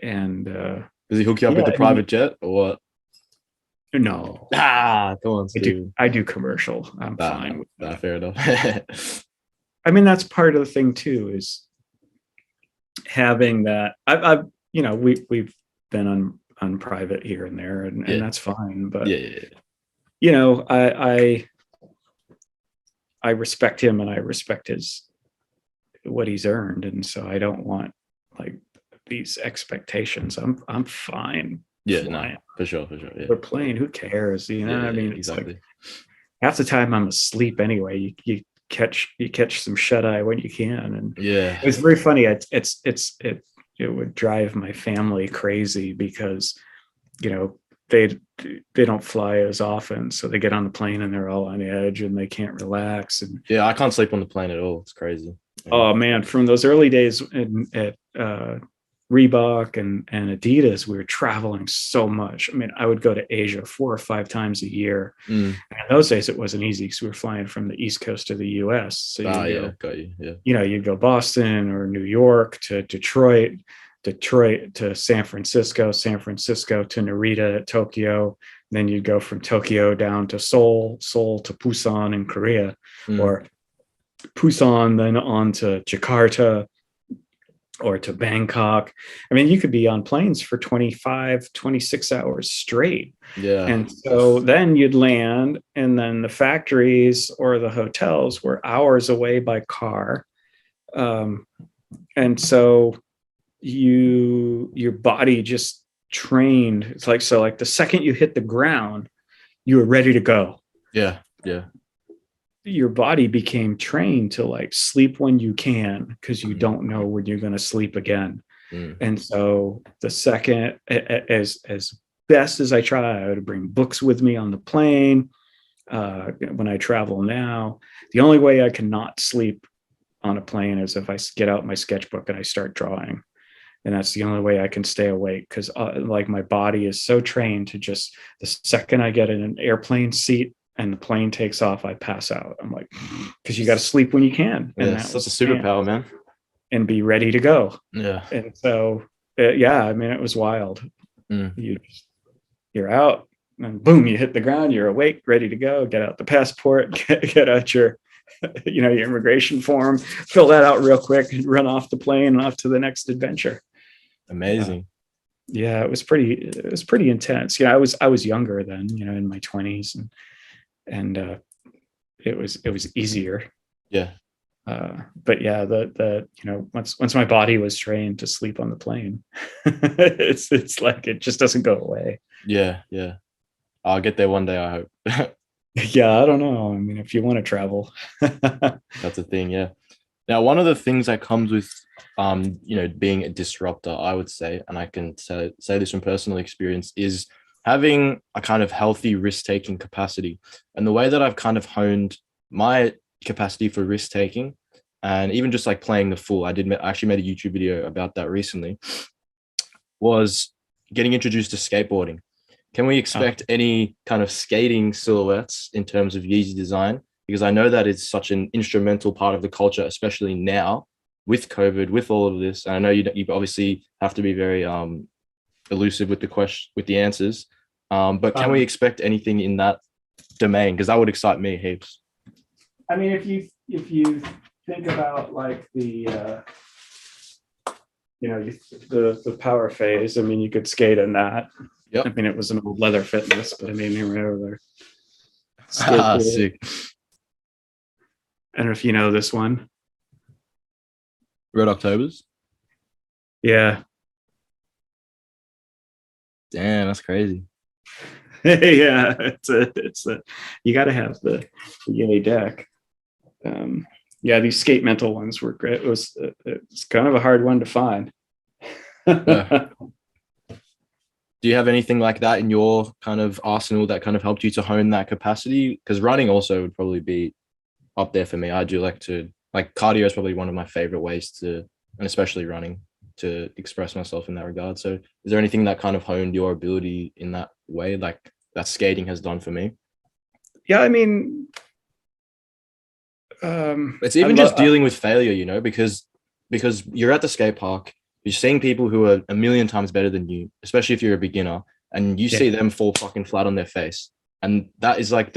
and Does he hook you up yeah, with the I mean, private jet or what? no, Ah, come on, I do Steve. I do commercial. I'm Nah, fine with nah, that. fair enough. I mean, that's part of the thing too, is having that. I've you know, we've been on private here and there, and Yeah. that's fine. But Yeah. Yeah. you know, I respect him, and I respect his what he's earned, and so I don't want like these expectations. I'm fine Yeah, no, flying. for sure, for sure. Yeah. We're playing. Who cares? You know Yeah, what I yeah, yeah, mean? It's like exactly. half the time I'm asleep anyway. You catch some shut eye when you can, and Yeah. it was very funny. It would drive my family crazy because, you know, they don't fly as often, so they get on the plane and they're all on edge and they can't relax. And Yeah, I can't sleep on the plane at all. It's crazy. Yeah. oh man, from those early days at Reebok and Adidas, we were traveling so much. I mean, I would go to Asia 4 or 5 times a year. Mm. And in those days, it wasn't easy because we were flying from the East Coast to the U.S. So Ah, you'd yeah, go, got you. Yeah. you know, you'd go Boston or New York to Detroit, Detroit to San Francisco, San Francisco to Narita, Tokyo. Then you'd go from Tokyo down to Seoul, Seoul to Busan in Korea, Mm. or Busan, then on to Jakarta or to Bangkok. I mean, you could be on planes for 25, 26 hours straight. Yeah. And so then you'd land, and then the factories or the hotels were hours away by car. Um, and so your body just trained. It's like, so like the second you hit the ground, you were ready to go. Yeah. Yeah. Your body became trained to like sleep when you can, because you Mm. don't know when you're going to sleep again. Mm. And so the second, as best as I try, I would bring books with me on the plane. When I travel now, the only way I cannot sleep on a plane is if I get out my sketchbook and I start drawing. And that's the only way I can stay awake, because like my body is so trained to just, the second I get in an airplane seat and the plane takes off, I pass out. I'm like, because you got to sleep when you can, and Yeah, that such was a the plan, superpower, man. and be ready to go. Yeah. And so, yeah, I mean, it was wild. Mm. You're out, and boom, you hit the ground. You're awake, ready to go. Get out the passport, get out your, your immigration form, fill that out real quick, and run off the plane and off to the next adventure. Amazing. Yeah, it was pretty intense. Yeah, I was younger then, in my 20s, and it was easier. Yeah. But yeah, once my body was trained to sleep on the plane, it's like it just doesn't go away. Yeah, yeah. I'll get there one day, I hope. Yeah, I don't know. I mean, if you want to travel. That's a thing, yeah. Now, one of the things that comes with being a disruptor, I would say, and I can say this from personal experience, is having a kind of healthy risk-taking capacity. And the way that I've kind of honed my capacity for risk-taking, and even just like playing the fool, I actually made a YouTube video about that recently, was getting introduced to skateboarding. Can we expect any kind of skating silhouettes in terms of Yeezy design? Because I know that it's such an instrumental part of the culture, especially now with COVID, with all of this. And I know you obviously have to be very elusive with the question, with the answers. But can we expect anything in that domain? Because that would excite me heaps. I mean, if you think about like the the power phase, I mean, you could skate in that. Yep. I mean, it was an old leather fitness, but I mean, you remember Sick. I don't know if you know this one. Red Octobers. Yeah. Damn, that's crazy. Yeah, it's a you got to have the yay deck. Yeah, these skate mental ones were great. It's kind of a hard one to find. Yeah. Do you have anything like that in your kind of arsenal that kind of helped you to hone that capacity? Because running also would probably be up there for me. I do like cardio is probably one of my favorite ways to, and especially running, to express myself in that regard. So is there anything that kind of honed your ability in that way, like that skating has done for me? Yeah, I mean, it's even just dealing with failure, because you're at the skate park, you're seeing people who are a million times better than you, especially if you're a beginner, and you see them fall fucking flat on their face. And that is like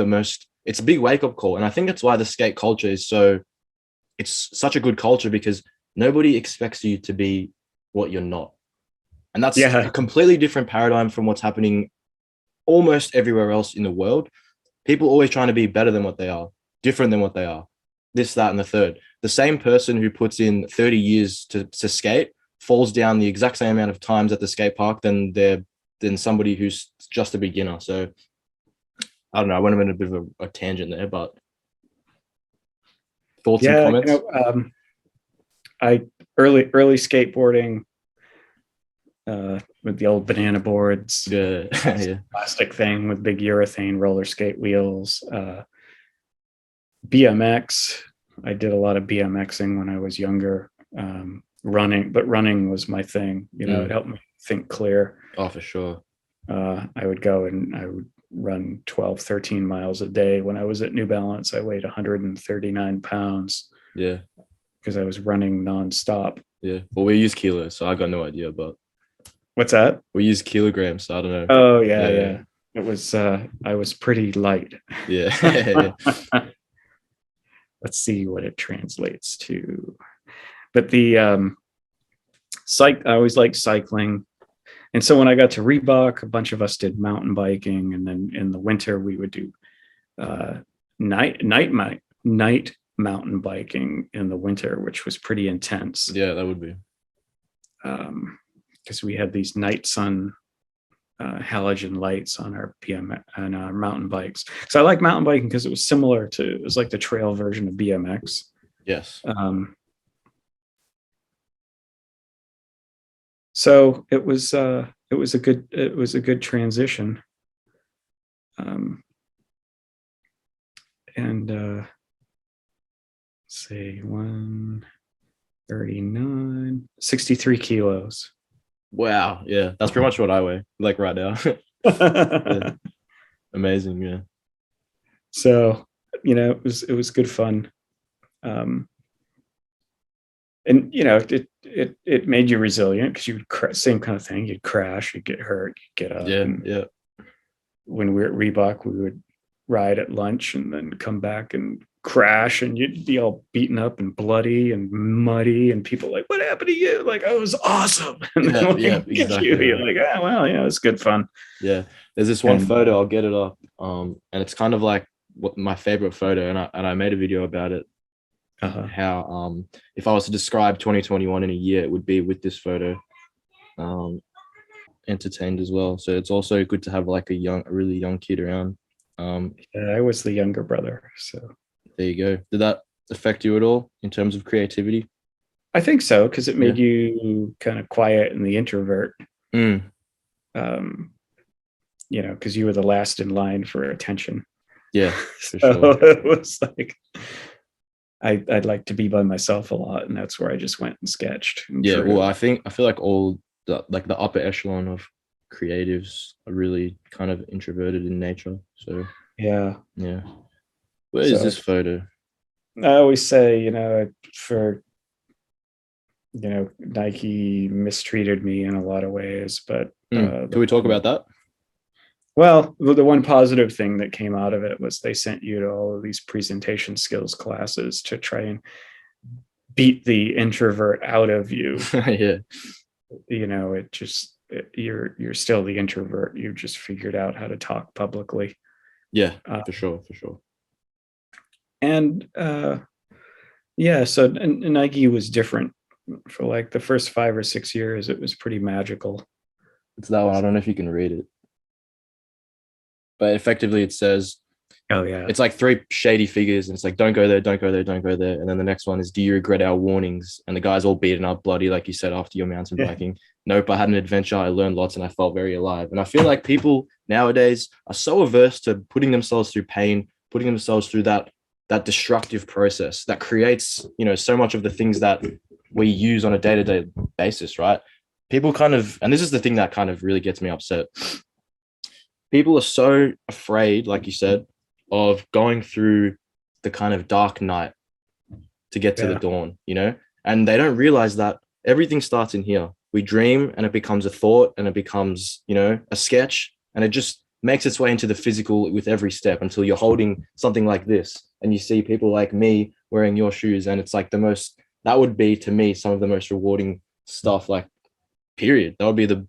it's a big wake up call. And I think that's why the skate culture it's such a good culture, because nobody expects you to be what you're not. And that's a completely different paradigm from what's happening almost everywhere else in the world. People always trying to be better than what they are, different than what they are, this, that, and the third. The same person who puts in 30 years to skate falls down the exact same amount of times at the skate park than somebody who's just a beginner. So I don't know. I went in a bit of a tangent there, but thoughts and comments. I early skateboarding with the old banana boards, yeah. plastic thing with big urethane roller skate wheels. BMX. I did a lot of BMXing when I was younger. Running was my thing. It helped me think clear. Oh, for sure. I would go and I would run 12, 13 miles a day. When I was at New Balance, I weighed 139 pounds. Yeah. Because I was running nonstop. Yeah. Well, we use kilos, so I got no idea, but. What's that? We use kilograms, so I don't know. Oh, yeah. It was, I was pretty light. Yeah. Let's see what it translates to. But the I always liked cycling. And so when I got to Reebok, a bunch of us did mountain biking. And then in the winter, we would do night mountain biking in the winter, which was pretty intense. Yeah, that would be. Because we had these night sun halogen lights on our on our mountain bikes. So I like mountain biking because it was like the trail version of BMX. Yes. So it was a good transition. And let's see, 139, 63 kilos. Wow. Yeah. That's pretty much what I weigh, like right now. Yeah. Amazing. Yeah. So, it was good fun. And, it made you resilient because you would same kind of thing. You'd crash, you'd get hurt, you'd get up. Yeah. When we were at Reebok, we would ride at lunch and then come back and crash, and you'd be all beaten up and bloody and muddy, and people like, what happened to you? Like, oh, it was awesome. And then exactly. You're like, well, it's good fun. Yeah. There's this one photo, I'll get it up. And it's kind of like my favorite photo, and I made a video about it. how if I was to describe 2021 in a year, it would be with this photo. Entertained as well. So it's also good to have like a really young kid around. I was the younger brother, so There you go. Did that affect you at all in terms of creativity? I think so, because it made Yeah. you kind of quiet and the introvert. Mm, Um, because you were the last in line for attention. yeah, for So sure. it was like I'd like to be by myself a lot, and that's where I just went and sketched and Yeah, well, drew. I feel like all the upper echelon of creatives are really kind of introverted in nature. So Yeah. yeah. Where is So this photo? I always say, for Nike mistreated me in a lot of ways, but Can we talk about that? well, the one positive thing that came out of it was they sent you to all of these presentation skills classes to try and beat the introvert out of you. Yeah. You're still the introvert. You just figured out how to talk publicly. Yeah, Uh, for sure, for sure. and yeah, so and Nike was different for like the first 5 or 6 years. It was pretty magical. It's that one. I don't know if you can read it, but effectively it says Oh yeah. it's like three shady figures, and it's like, don't go there, don't go there, don't go there. And then the next one is, do you regret our warnings? And the guy's all beaten up, bloody, like you said, after your mountain biking. Nope, I had an adventure. I learned lots and I felt very alive. And I feel like people nowadays are so averse to putting themselves through pain, putting themselves through that destructive process that creates, so much of the things that we use on a day-to-day basis, right? People kind of, and this is the thing that kind of really gets me upset. People are so afraid, like you said, of going through the kind of dark night to get to the dawn, and they don't realize that everything starts in here. We dream and it becomes a thought and it becomes, a sketch, and it just makes its way into the physical with every step until you're holding something like this and you see people like me wearing your shoes. And it's like that would be to me some of the most rewarding stuff, like period. That would be the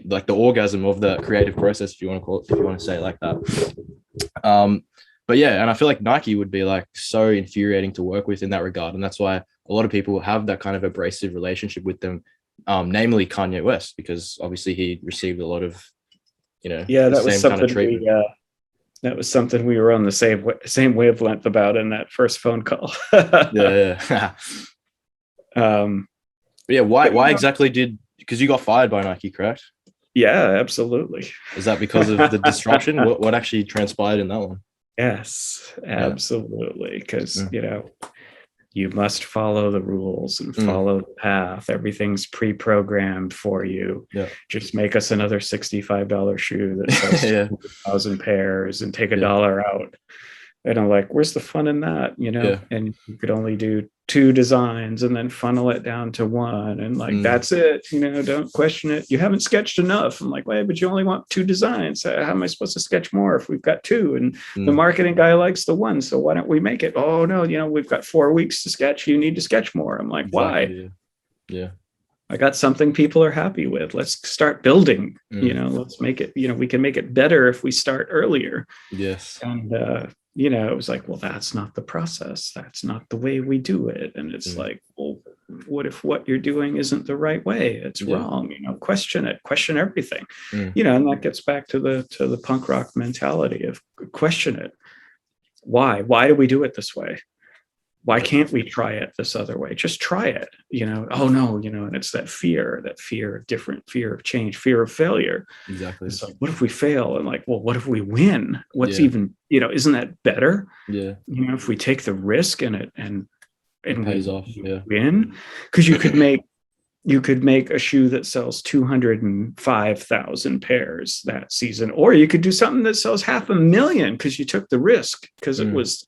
like the orgasm of the creative process, if you want to call it, if you want to say it like that. But yeah, and I feel like Nike would be like so infuriating to work with in that regard, and that's why a lot of people have that kind of abrasive relationship with them, namely Kanye West, because obviously he received a lot of, Yeah, the same kind of treatment. That was something we were on the same wavelength about in that first phone call. Yeah. um, But yeah, why exactly because you got fired by Nike, correct? Yeah, absolutely. Is that because of the disruption? What actually transpired in that one? Yes, absolutely. Because, Yeah. you must follow the rules and follow the path. Everything's pre-programmed for you. Yeah. Just make us another $65 shoe that sells 2,000 pairs and take $1 out. And I'm like, where's the fun in that? And you could only do 2 designs and then funnel it down to 1. And like, that's it. Don't question it. You haven't sketched enough. I'm like, wait, but you only want 2 designs. How am I supposed to sketch more if we've got 2? And the marketing guy likes the 1. So why don't we make it? Oh, no, we've got 4 weeks to sketch. You need to sketch more. I'm like, exactly. why? Yeah. I got something people are happy with. Let's start building. Let's make it, we can make it better if we start earlier. Yes. And it was like, well, that's not the process. That's not the way we do it. And it's like, well, what if what you're doing isn't the right way? It's wrong. Question it, question everything. And that gets back to the punk rock mentality of question it. Why do we do it this way? Why can't we try it this other way? Just try it. Oh no, and it's that fear of different, fear of change, fear of failure. Exactly. It's like, what if we fail? And like, well, what if we win? What's even, isn't that better? Yeah. If we take the risk and it pays off. Yeah. Win, because you could make a shoe that sells 205,000 pairs that season, or you could do something that sells 500,000 because you took the risk, because it was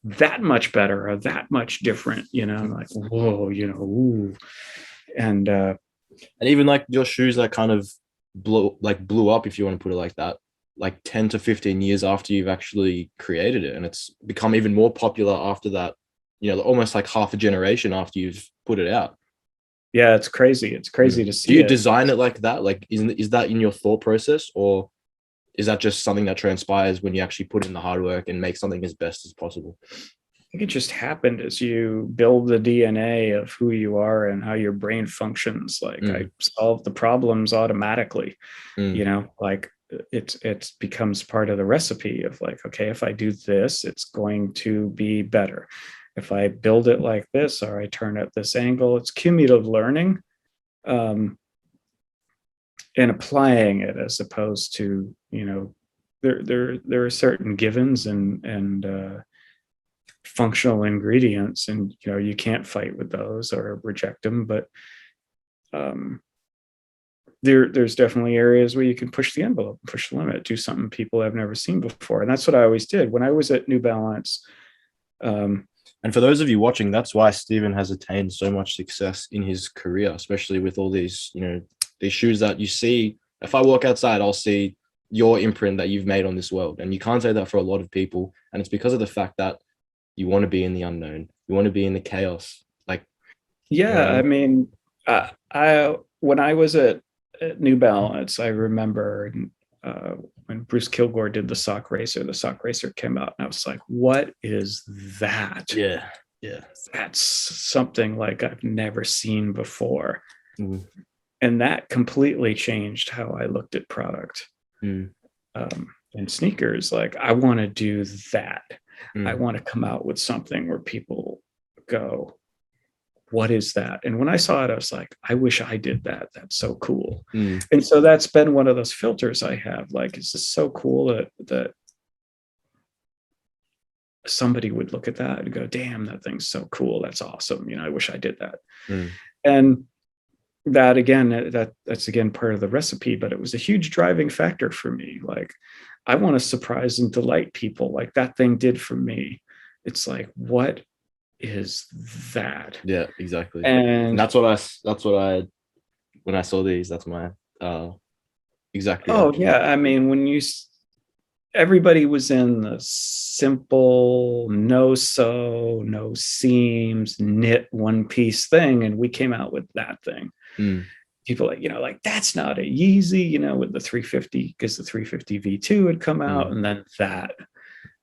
that much better or that much different, like, whoa, ooh. And even like your shoes that kind of blew up, if you want to put it like that, like 10 to 15 years after you've actually created it, and it's become even more popular after that, almost like half a generation after you've put it out. Yeah, it's crazy. It's crazy to see. Do you design it like that? Like, is that in your thought process, or is that just something that transpires when you actually put in the hard work and make something as best as possible? think it just happened as you build the DNA of who you are and how your brain functions. Like I solved the problems automatically, like it becomes part of the recipe of like, okay, if I do this, it's going to be better. If I build it like this, or I turn at this angle, it's cumulative learning, and applying it, as opposed to, there are certain givens and functional ingredients, and you can't fight with those or reject them, but there's definitely areas where you can push the envelope, push the limit, do something people have never seen before. And that's what I always did when I was at New Balance. And for those of you watching, that's why Stephen has attained so much success in his career, especially with all these, these shoes that you see. If I walk outside, I'll see your imprint that you've made on this world. And you can't say that for a lot of people. And it's because of the fact that you want to be in the unknown. You want to be in the chaos. I mean, when I was at New Balance, I remember when Bruce Kilgore did the sock racer came out, and I was like, what is that? Yeah. That's something like I've never seen before. And that completely changed how I looked at product. And sneakers, like, I want to do that. I want to come out with something where people go, what is that? And when I saw it, I was like, I wish I did that. That's so cool. And so that's been one of those filters I have. Like, it's just so cool that somebody would look at that and go, damn, that thing's so cool. That's awesome. I wish I did that. And that, again, that's again part of the recipe, but it was a huge driving factor for me. Like, I want to surprise and delight people like that thing did for me. It's like, what is that? Yeah, exactly. And that's what I when I saw these, that's my exactly. Oh yeah, I mean, everybody was in the simple, no seams, knit one piece thing, and we came out with that thing. People like that's not a Yeezy, with the 350, because the 350 V2 had come out, and then that.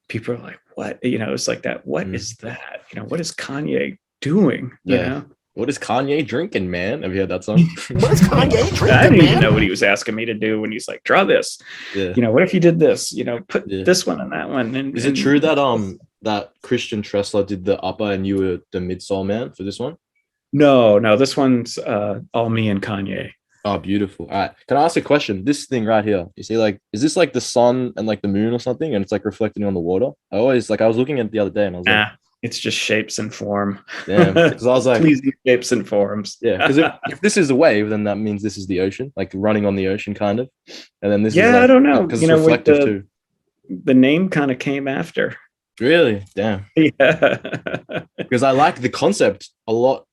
People are like, what? It's like that. What is that? What is Kanye doing? What is Kanye drinking, man? Have you heard that song? What is Kanye drinking, I didn't even man? know what he was asking me to do when he's like, draw this. What if you did this? Put this one and that one. And is it true that that Christian Tressler did the upper and you were the midsole man for this one? No, this one's all me and Kanye. Oh, beautiful. All right. Can I ask a question? This thing right here, you see, like, is this like the sun and like the moon or something? And it's like reflecting on the water? I was looking at it the other day and I was like, it's just shapes and form. Damn. Because I was like, pleasing shapes and forms. Yeah. Because if this is a wave, then that means this is the ocean, like running on the ocean, kind of. And then this is like, I don't know. Because it's reflective too. The name kind of came after. Really? Damn. Yeah. Because I like the concept a lot.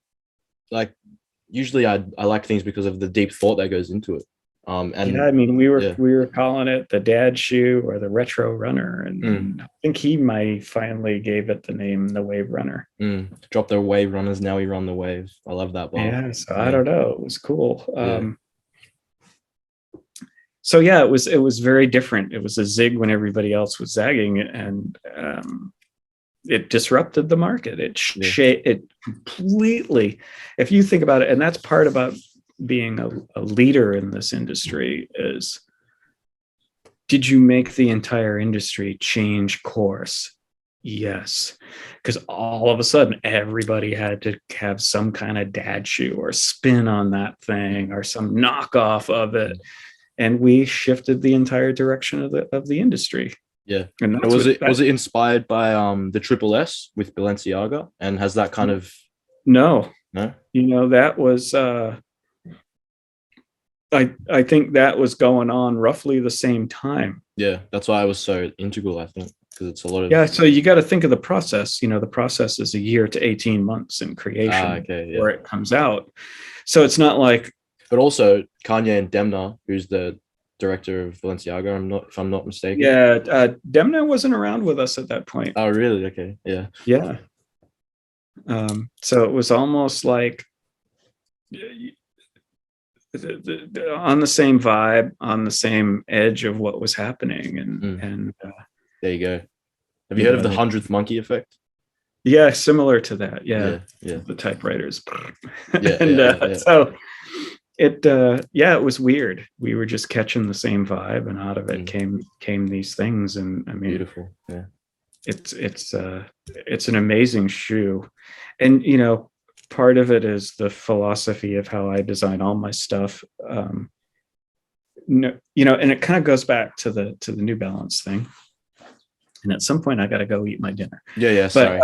Like, usually I like things because of the deep thought that goes into it. I mean, we were calling it the dad shoe or the retro runner, and I think he might finally gave it the name the wave runner. Drop the wave runners, now we run the wave. I love that bar. Yeah, so I don't know, it was cool. So yeah, it was very different. It was a zig when everybody else was zagging, and it disrupted the market. It completely, if you think about it, and that's part about being a leader in this industry, is, did you make the entire industry change course? Yes, because all of a sudden everybody had to have some kind of dad shoe or spin on that thing or some knockoff of it, and we shifted the entire direction of the industry. Yeah. And was it inspired by the Triple S with Balenciaga, and has that kind of no that was I think that was going on roughly the same time. Yeah, that's why I was so integral, I think, because it's a lot of so you got to think of the process. The process is a year to 18 months in creation before it comes out, so it's not like. But also Kanye and Demna, who's the director of Balenciaga, if I'm not mistaken. Demna wasn't around with us at that point. Oh, really? Okay. Yeah. So it was almost like on the same vibe, on the same edge of what was happening, and there you go. Have you heard of the 100th monkey effect? Yeah, similar to that. Yeah, Yeah, yeah, the typewriters. yeah, And yeah, yeah, yeah. so it yeah, it was weird. We were just catching the same vibe, and out of it Mm, came these things. And I mean, beautiful. Yeah, it's an amazing shoe. And part of it is the philosophy of how I design all my stuff. No, and it kind of goes back to the New Balance thing. And at some point I got to go eat my dinner. yeah, yeah. But Sorry.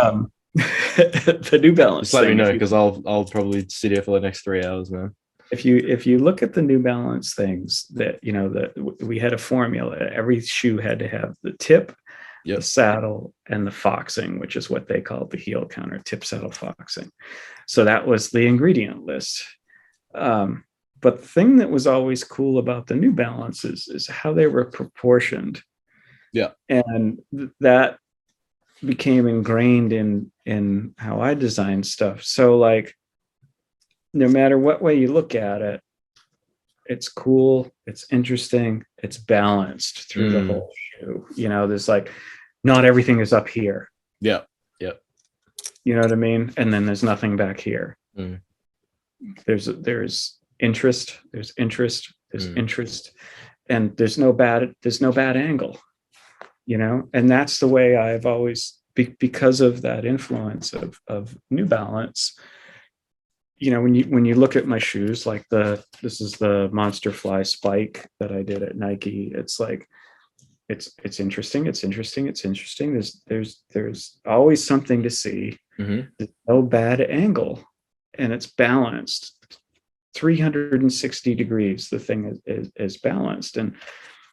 the New Just Balance let me thing, know because I'll probably sit here for the next 3 hours, man. if you look at the New Balance things, that that we had a formula. Every shoe had to have the tip, the Yep. saddle, and the foxing, which is what they called the heel counter: tip, saddle, foxing. So that was the ingredient list. But the thing that was always cool about the New Balances is how they were proportioned, Yeah. and that became ingrained in how I design stuff. So like, no matter what way you look at it, it's cool, it's interesting, it's balanced through the Mm, whole shoe. There's like, not everything is up here. yeah. Yep. You know what I mean? And then there's nothing back here. Mm, There's interest, there's interest, there's mm, interest, and there's no bad angle. And that's the way I've always, because of that influence of New Balance. When you look at my shoes, like this is the Monster Fly Spike that I did at Nike. It's like, it's interesting, it's interesting, it's interesting. There's always something to see. mm-hmm. There's no bad angle, and it's balanced 360 degrees. The thing is balanced, and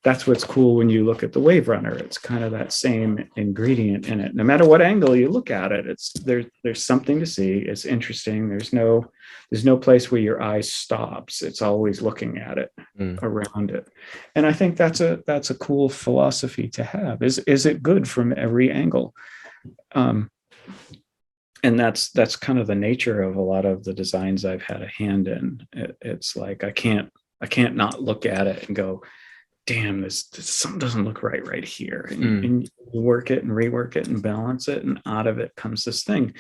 that's what's cool when you look at the Wave Runner. It's kind of that same ingredient in it. No matter what angle you look at it, there's something to see. It's interesting. There's no place where your eye stops. It's always looking at it, Mm. around it. And I think that's a cool philosophy to have. Is it good from every angle? Um, and that's kind of the nature of a lot of the designs I've had a hand in. It's like I can't not look at it and go, damn, this something doesn't look right here. Mm. And you work it and rework it and balance it, and out of it comes this thing.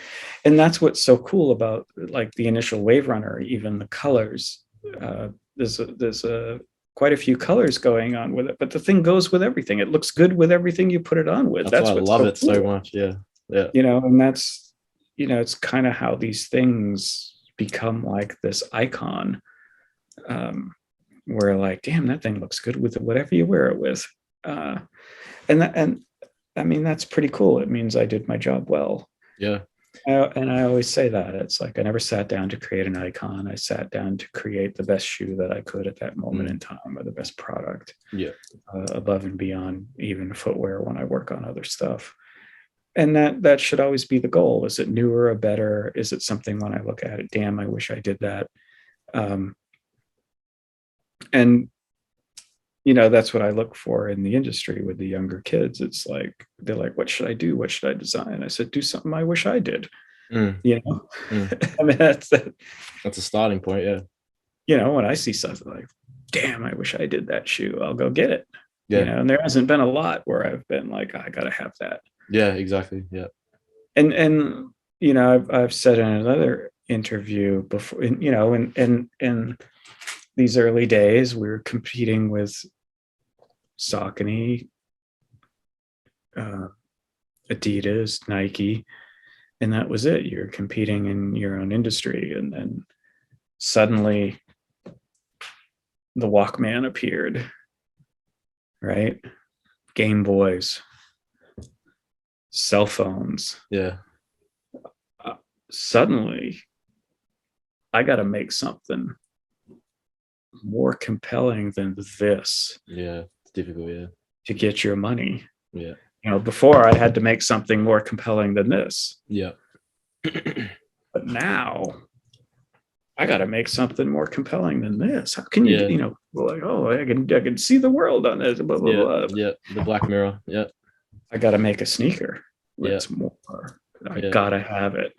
And that's what's so cool about like the initial Wave Runner, even the colors. There's quite a few colors going on with it, but the thing goes with everything. It looks good with everything you put it on with. That's why That's I what's love so it so cool. much. Yeah. Yeah. And that's, it's kind of how these things become like this icon. Where like, damn, that thing looks good with whatever you wear it with. uh and I mean, that's pretty cool. It means I did my job well. Yeah. And I always say that it's like, I never sat down to create an icon. I sat down to create the best shoe that I could at that moment in time, or the best product, Yeah. above and beyond even footwear when I work on other stuff. And that should always be the goal. Is it newer or better? Is it something when I look at it, damn, I wish I did that? And that's what I look for in the industry with the younger kids. It's like, they're like, what should I do? What should I design? I said, do something I wish I did. Mm. you know Mm. I mean, that's That's a starting point. Yeah. when I see something like, damn, I wish I did that shoe, I'll go get it. Yeah. And there hasn't been a lot where I've been like, I gotta have that. Yeah. Exactly. Yeah. And I've said in another interview before, in these early days, we were competing with Saucony, uh, Adidas, Nike, and that was it. You're competing in your own industry, and then suddenly the Walkman appeared, right? Game Boys, cell phones. Yeah. Suddenly, I got to make something more compelling than this Yeah. It's difficult. Yeah. to get your money. Yeah. Before I had to make something more compelling than this, Yeah. but now I got to make something more compelling than this. How can you, Yeah. like, oh, I can see the world on this, blah, blah, Yeah. blah. Yeah. The Black Mirror. Yeah. I got to make a sneaker Yeah. that's more. I Yeah. gotta have it.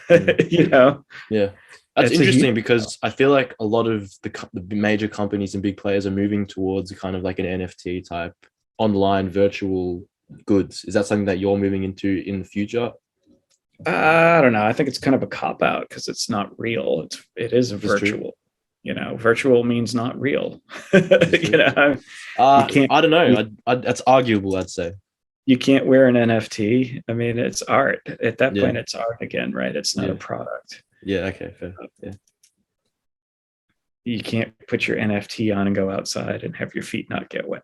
Mm. Yeah. That's It's interesting because I feel like a lot of the major companies and big players are moving towards kind of like an NFT type online virtual goods. Is that something that you're moving into in the future? I don't know. I think it's kind of a cop out because it's not real. It is a It's true. virtual. Virtual means not real. This is true. You can't I don't you, know. That's arguable, I'd say. you can't wear an NFT. I mean, it's art. At that Yeah. point, it's art again, right? It's not a Yeah. product. Yeah. Okay. Fair. Yeah. You can't put your NFT on and go outside and have your feet not get wet.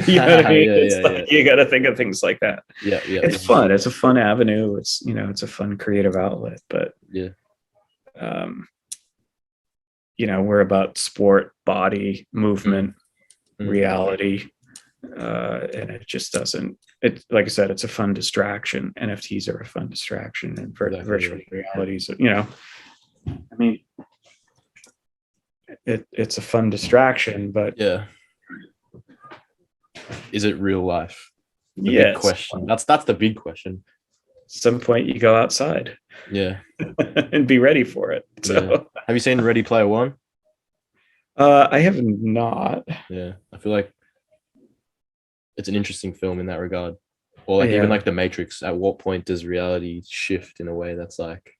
You know what I Yeah. mean? It's Yeah. Yeah. like you got to think of things like that. Yeah. Yeah. It's This is fun. true. It's a fun avenue. It's a fun creative outlet, but Yeah. um, we're about sport, body, Mm, movement, mm. reality, and it just doesn't. It like I said, it's a fun distraction. NFTs are a fun distraction, and Exactly. virtual Yeah. realities. I mean, it's a fun distraction, but Yeah. Is it real life? The big yes, question. That's the big question. at some point you go outside Yeah. and be ready for it. Yeah. So Have you seen Ready Player One? I have not. Yeah. I feel like it's an interesting film in that regard. Or like even Yeah, like The Matrix. At what point does reality shift in a way that's like,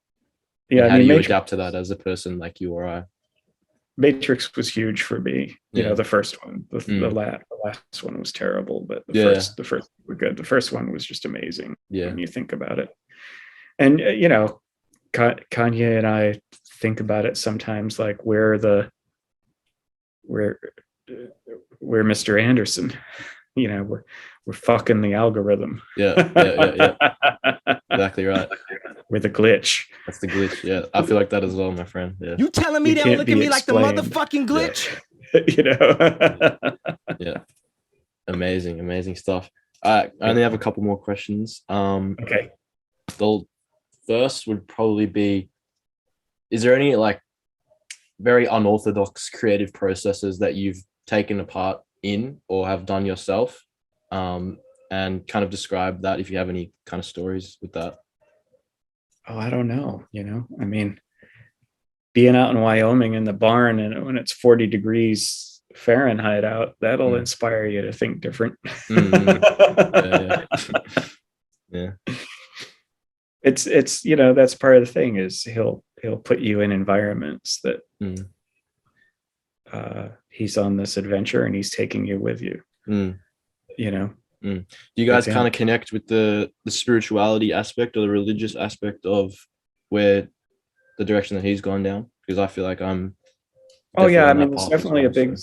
yeah. and I how do mean, you adapt to that as a person like you or I? Matrix was huge for me. Yeah. The first one, Mm. the last one was terrible, but Yeah. the first were good. The first one was just amazing Yeah. when you think about it. And Kanye and I think about it sometimes, like where where Mr. Anderson. We're fucking the algorithm. Yeah. Yeah. Yeah. Yeah. Exactly right. We're the glitch. That's the glitch. Yeah. I feel like that as well, my friend. Yeah. You telling me We they don't can't look at be me like the explained. motherfucking Yeah. glitch? you know. Yeah. Amazing. Amazing stuff. I only have a couple more questions. Okay. The first would probably be, is there any like very unorthodox creative processes that you've taken apart in or have done yourself? And kind of describe that if you have any kind of stories with that. Oh, I don't know. I mean, being out in Wyoming in the barn and when it's 40 degrees Fahrenheit out, that'll Mm. inspire you to think different. Yeah, yeah. Yeah. It's that's part of the thing is he'll put you in environments that Mm. he's on this adventure and he's taking you with you. Mm. You know, Mm. Do you guys kind of connect with the spirituality aspect or the religious aspect of where the direction that he's gone down? Because I feel like I'm Oh yeah, definitely I on mean, that there's path as definitely a well. big So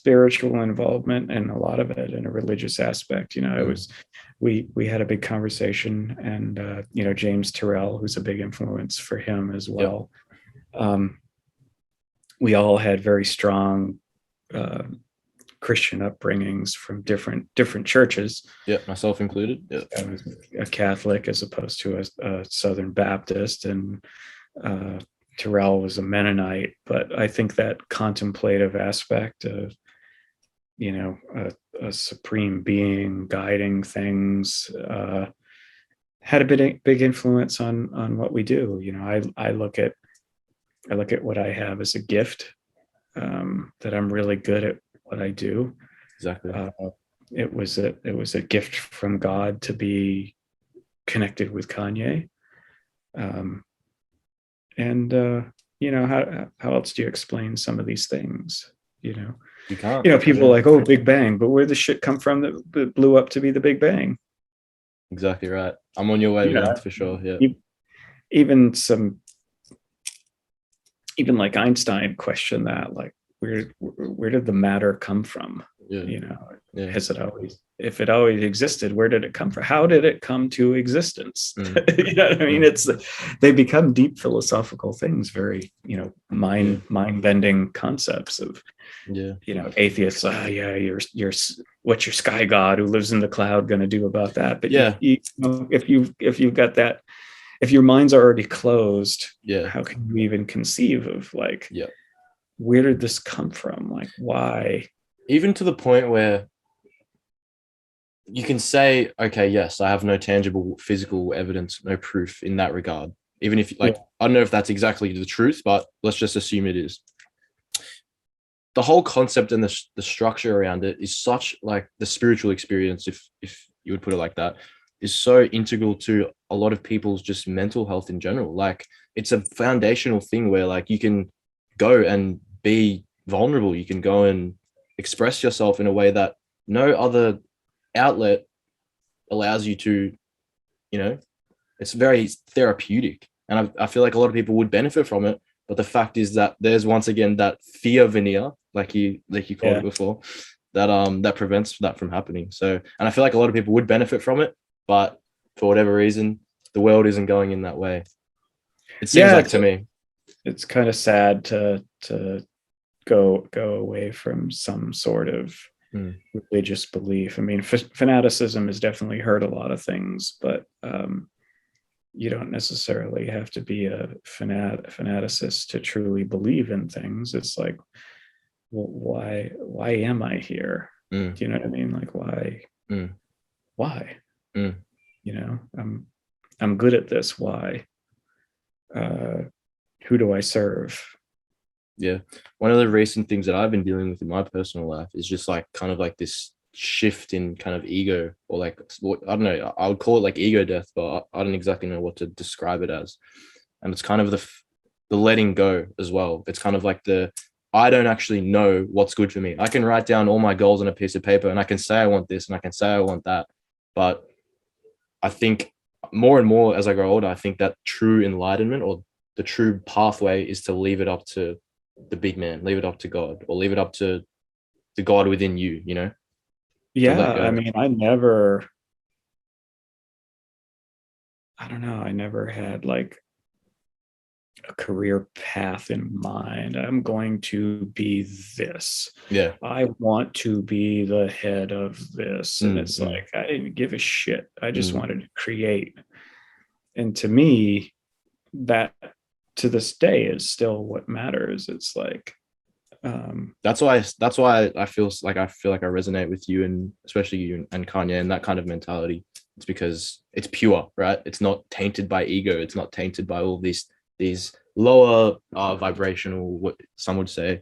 spiritual involvement in a lot of it, in a religious aspect. I mm. was, we had a big conversation, and James Terrell, who's a big influence for him as Yep. well. We all had very strong uh, Christian upbringings from different churches. Yeah, myself included. Yeah. I was a Catholic as opposed to a Southern Baptist, and uh, Terrell was a Mennonite. But I think that contemplative aspect of a supreme being guiding things had a big influence on what we do. I look at what I have as a gift, that I'm really good at what I do. Exactly. It was a gift from God to be connected with Kanye. Um, and how else do you explain some of these things? You can't. People Yeah. are like, oh, Big Bang, but where the shit come from that blew up to be the Big Bang? Exactly right. I'm on your wavelength for sure. Yeah. Even even like Einstein questioned that, like, where did the matter come from? Yeah. Yeah. Has it always, if it always existed, where did it come from? How did it come to existence? Mm. You know what I mean? They become deep philosophical things, very, mind bending concepts of, Yeah. atheists. Yeah, you're what's your sky god who lives in the cloud going to do about that? But Yeah. if you've got that, if your mind's already closed, Yeah. how can you even conceive of, like, Yeah. where did this come from? Like, why? Even to the point where you can say, okay, yes, I have no tangible physical evidence, no proof in that regard. Even if, like, I don't know if that's exactly the truth, but let's just assume it is. The whole concept and the structure around it is such like the spiritual experience, if you would put it like that, is so integral to a lot of people's just mental health in general. Like it's a foundational thing where like you can go and be vulnerable. You can go and express yourself in a way that no other outlet allows you to, you know, it's very therapeutic. And I feel like a lot of people would benefit from it. But the fact is that there's once again that fear veneer, like you called it before, that prevents that from happening. So, and I feel like a lot of people would benefit from it, but for whatever reason, the world isn't going in that way. It seems like to me. It's kind of sad to go away from some sort of religious belief. I mean, fanaticism has definitely hurt a lot of things, but you don't necessarily have to be a fanaticist to truly believe in things. It's like, well, why am I here? Do you know what I mean? Like, why? You know, I'm good at this. Why? Who do I serve? Yeah. One of the recent things that I've been dealing with in my personal life is just like kind of like this shift in kind of ego, or like, I don't know, I would call it like ego death, but I don't exactly know what to describe it as. And it's kind of the letting go as well. It's kind of like I don't actually know what's good for me. I can write down all my goals on a piece of paper and I can say I want this and I can say I want that. But I think more and more as I grow older, I think that true enlightenment or the true pathway is to leave it up to the big man, leave it up to God, or leave it up to the God within you, you know? Yeah, I mean, I don't know, I never had like a career path in mind. I'm going to be this. Yeah. I want to be the head of this. And it's like, I didn't give a shit. I just wanted to create. And to me, that to this day is still what matters. It's like, that's why I feel like I resonate with you, and especially you and Kanye, and that kind of mentality. It's because it's pure, right? It's not tainted by ego. It's not tainted by all these lower vibrational, what some would say,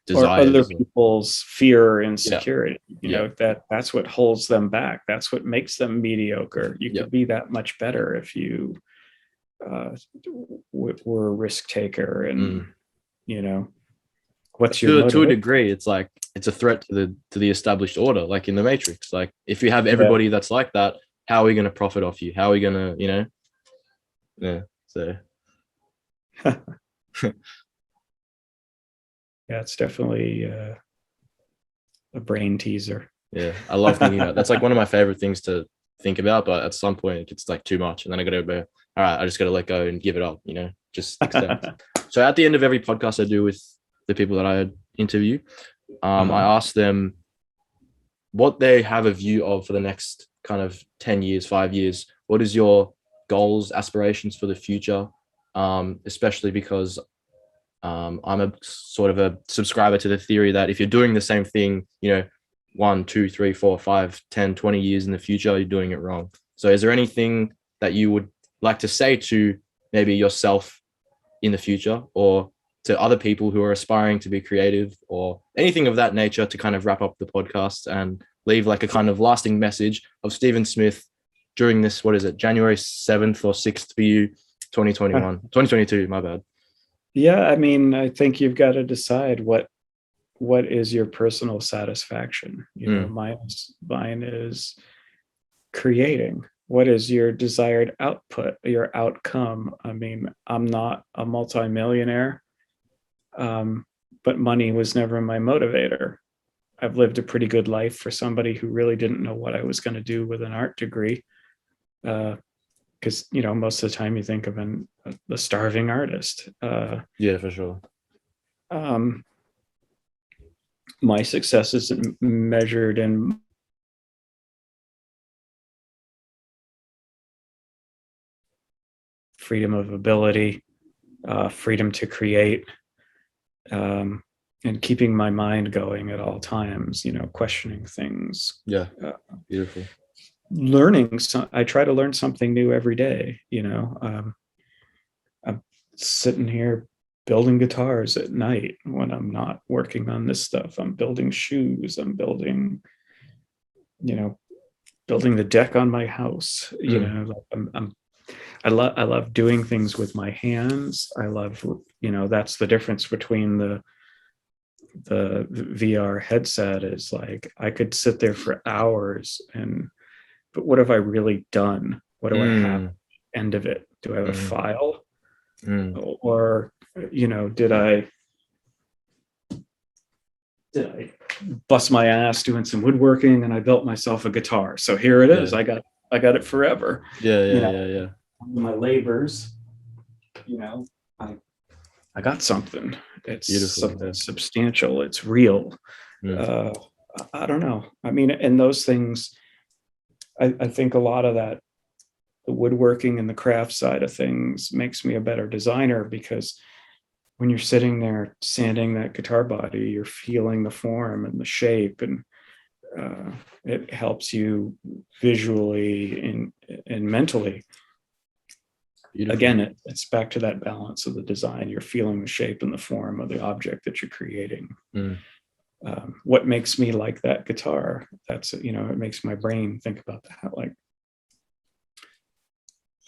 desires, or other people's fear and insecurity. You know, that's what holds them back. That's what makes them mediocre. You could be that much better if you were a risk taker, and you know, what's your motivation? To a degree, it's like it's a threat to the established order, like in the Matrix. Like if you have everybody that's like that, how are we going to profit off you? How are we going to, you know? Yeah. So yeah, it's definitely a brain teaser. Yeah, I love thinking about it. That's like one of my favorite things to think about, but at some point it gets like too much, and then I got to go, all right, I just got to let go and give it up, you know, just accept. So at the end of every podcast I do with the people that I interview, I ask them what they have a view of for the next kind of 10 years, 5 years. What is your goals, aspirations for the future? Especially because I'm a sort of a subscriber to the theory that if you're doing the same thing, you know, 1, 2, 3, 4, 5, 10, 20 years in the future, you're doing it wrong. So is there anything that you would like to say to maybe yourself in the future, or to other people who are aspiring to be creative, or anything of that nature, to kind of wrap up the podcast and leave like a kind of lasting message of Stephen Smith during this, what is it, January 7th or 6th for you, 2022, my bad. Yeah, I mean, I think you've got to decide what is your personal satisfaction. You know, mine is creating. What is your desired output, your outcome? I mean, I'm not a multimillionaire, but money was never my motivator. I've lived a pretty good life for somebody who really didn't know what I was going to do with an art degree. Because, you know, most of the time you think of the starving artist. Yeah, for sure. My success isn't measured in freedom of ability, freedom to create, and keeping my mind going at all times, you know, questioning things. Yeah, beautiful. Learning. I try to learn something new every day, you know. I'm sitting here building guitars at night when I'm not working on this stuff. I'm building shoes. I'm building, you know, building the deck on my house. You Mm. know, like I love doing things with my hands. I love, that's the difference between the VR headset is like I could sit there for hours but what have I really done? What do I have at Mm. the end of it? Do I have a Mm. file? Mm. Or, did I bust my ass doing some woodworking and I built myself a guitar? So here it is. Yeah. I got it forever. Yeah. You Yeah. know, Yeah. Yeah. my labors, you know, I I got something. It's Beautiful. something Yeah. substantial. It's real. Mm. Uh, I don't know. I mean, and those things, I think a lot of that, the woodworking and the craft side of things makes me a better designer because when you're sitting there sanding that guitar body, you're feeling the form and the shape, and uh, it helps you visually and mentally. Beautiful. Again, it's back to that balance of the design. You're feeling the shape and the form of the object that you're creating. Mm. What makes me like that guitar? It makes my brain think about that. Like,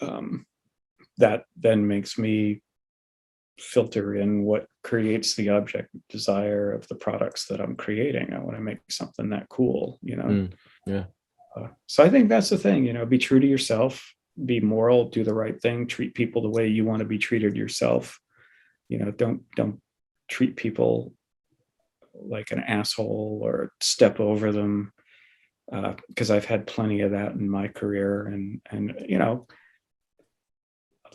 um, that then makes me filter in what creates the object desire of the products that I'm creating. I want to make something that cool. Mm. Yeah. So I think that's the thing, be true to yourself, be moral, do the right thing, treat people the way you want to be treated yourself. Don't treat people like an asshole or step over them. Because I've had plenty of that in my career, and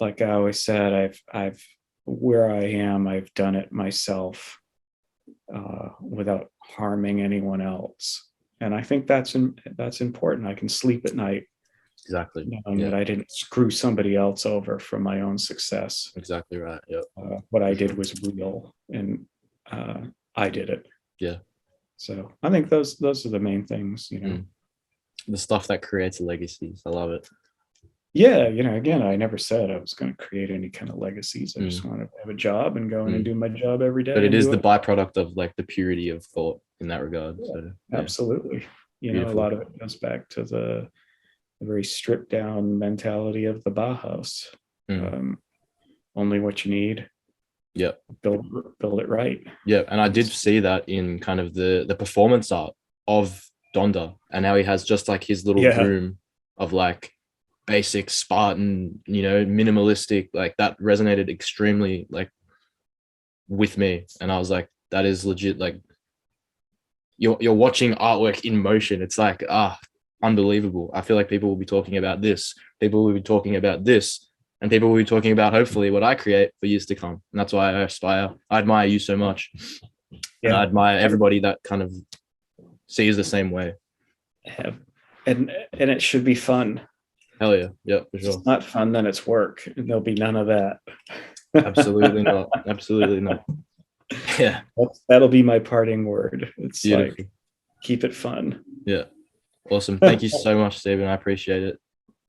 like I always said, I've where I am, I've done it myself without harming anyone else, and I think that's important. I can sleep at night Exactly. knowing Yeah. that I didn't screw somebody else over for my own success. Exactly right. Yep. What I For did sure. was real, and I did it. Yeah. So I think those are the main things. Mm. The stuff that creates legacies. I love it. Yeah, again, I never said I was going to create any kind of legacies. I just Mm. wanted to have a job and go in and Mm. do my job every But day it and is do the it. byproduct of like the purity of thought in that regard. Yeah, So yeah, absolutely. A beautiful. lot of it goes back to the very stripped down mentality of the Bauhaus. Mm. Um, Only what you need, Yep. build it right. Yeah, and I did see that in kind of the performance art of Donda, and how he has just like his little Yeah, room of like basic Spartan, minimalistic, like that resonated extremely like with me, and I was like, that is legit. Like you're watching artwork in motion. It's like unbelievable. I feel like people will be talking about this, people will be talking about this, and people will be talking about hopefully what I create for years to come. And that's why I admire you so much. And I yeah. admire everybody that kind of sees the same way. Have, and it should be fun. Hell yeah. Yeah, for If sure. it's not fun, then it's work, and there'll be none of that. Absolutely not. Absolutely not. Yeah. That'll be my parting word. It's Beautiful. like, keep it fun. Yeah. Awesome. Thank you so much, Stephen. I appreciate it.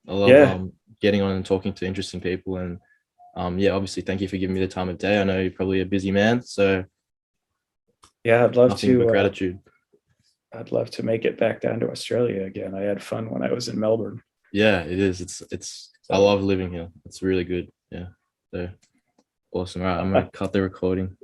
I love Yeah, getting on and talking to interesting people. And yeah, obviously thank you for giving me the time of day. I know you're probably a busy man, so yeah. nothing but gratitude. I'd love to make it back down to Australia again. I had fun when I was in Melbourne. Yeah, it is. It's I love living here. It's really good. Yeah. So awesome. All right, I'm gonna cut the recording.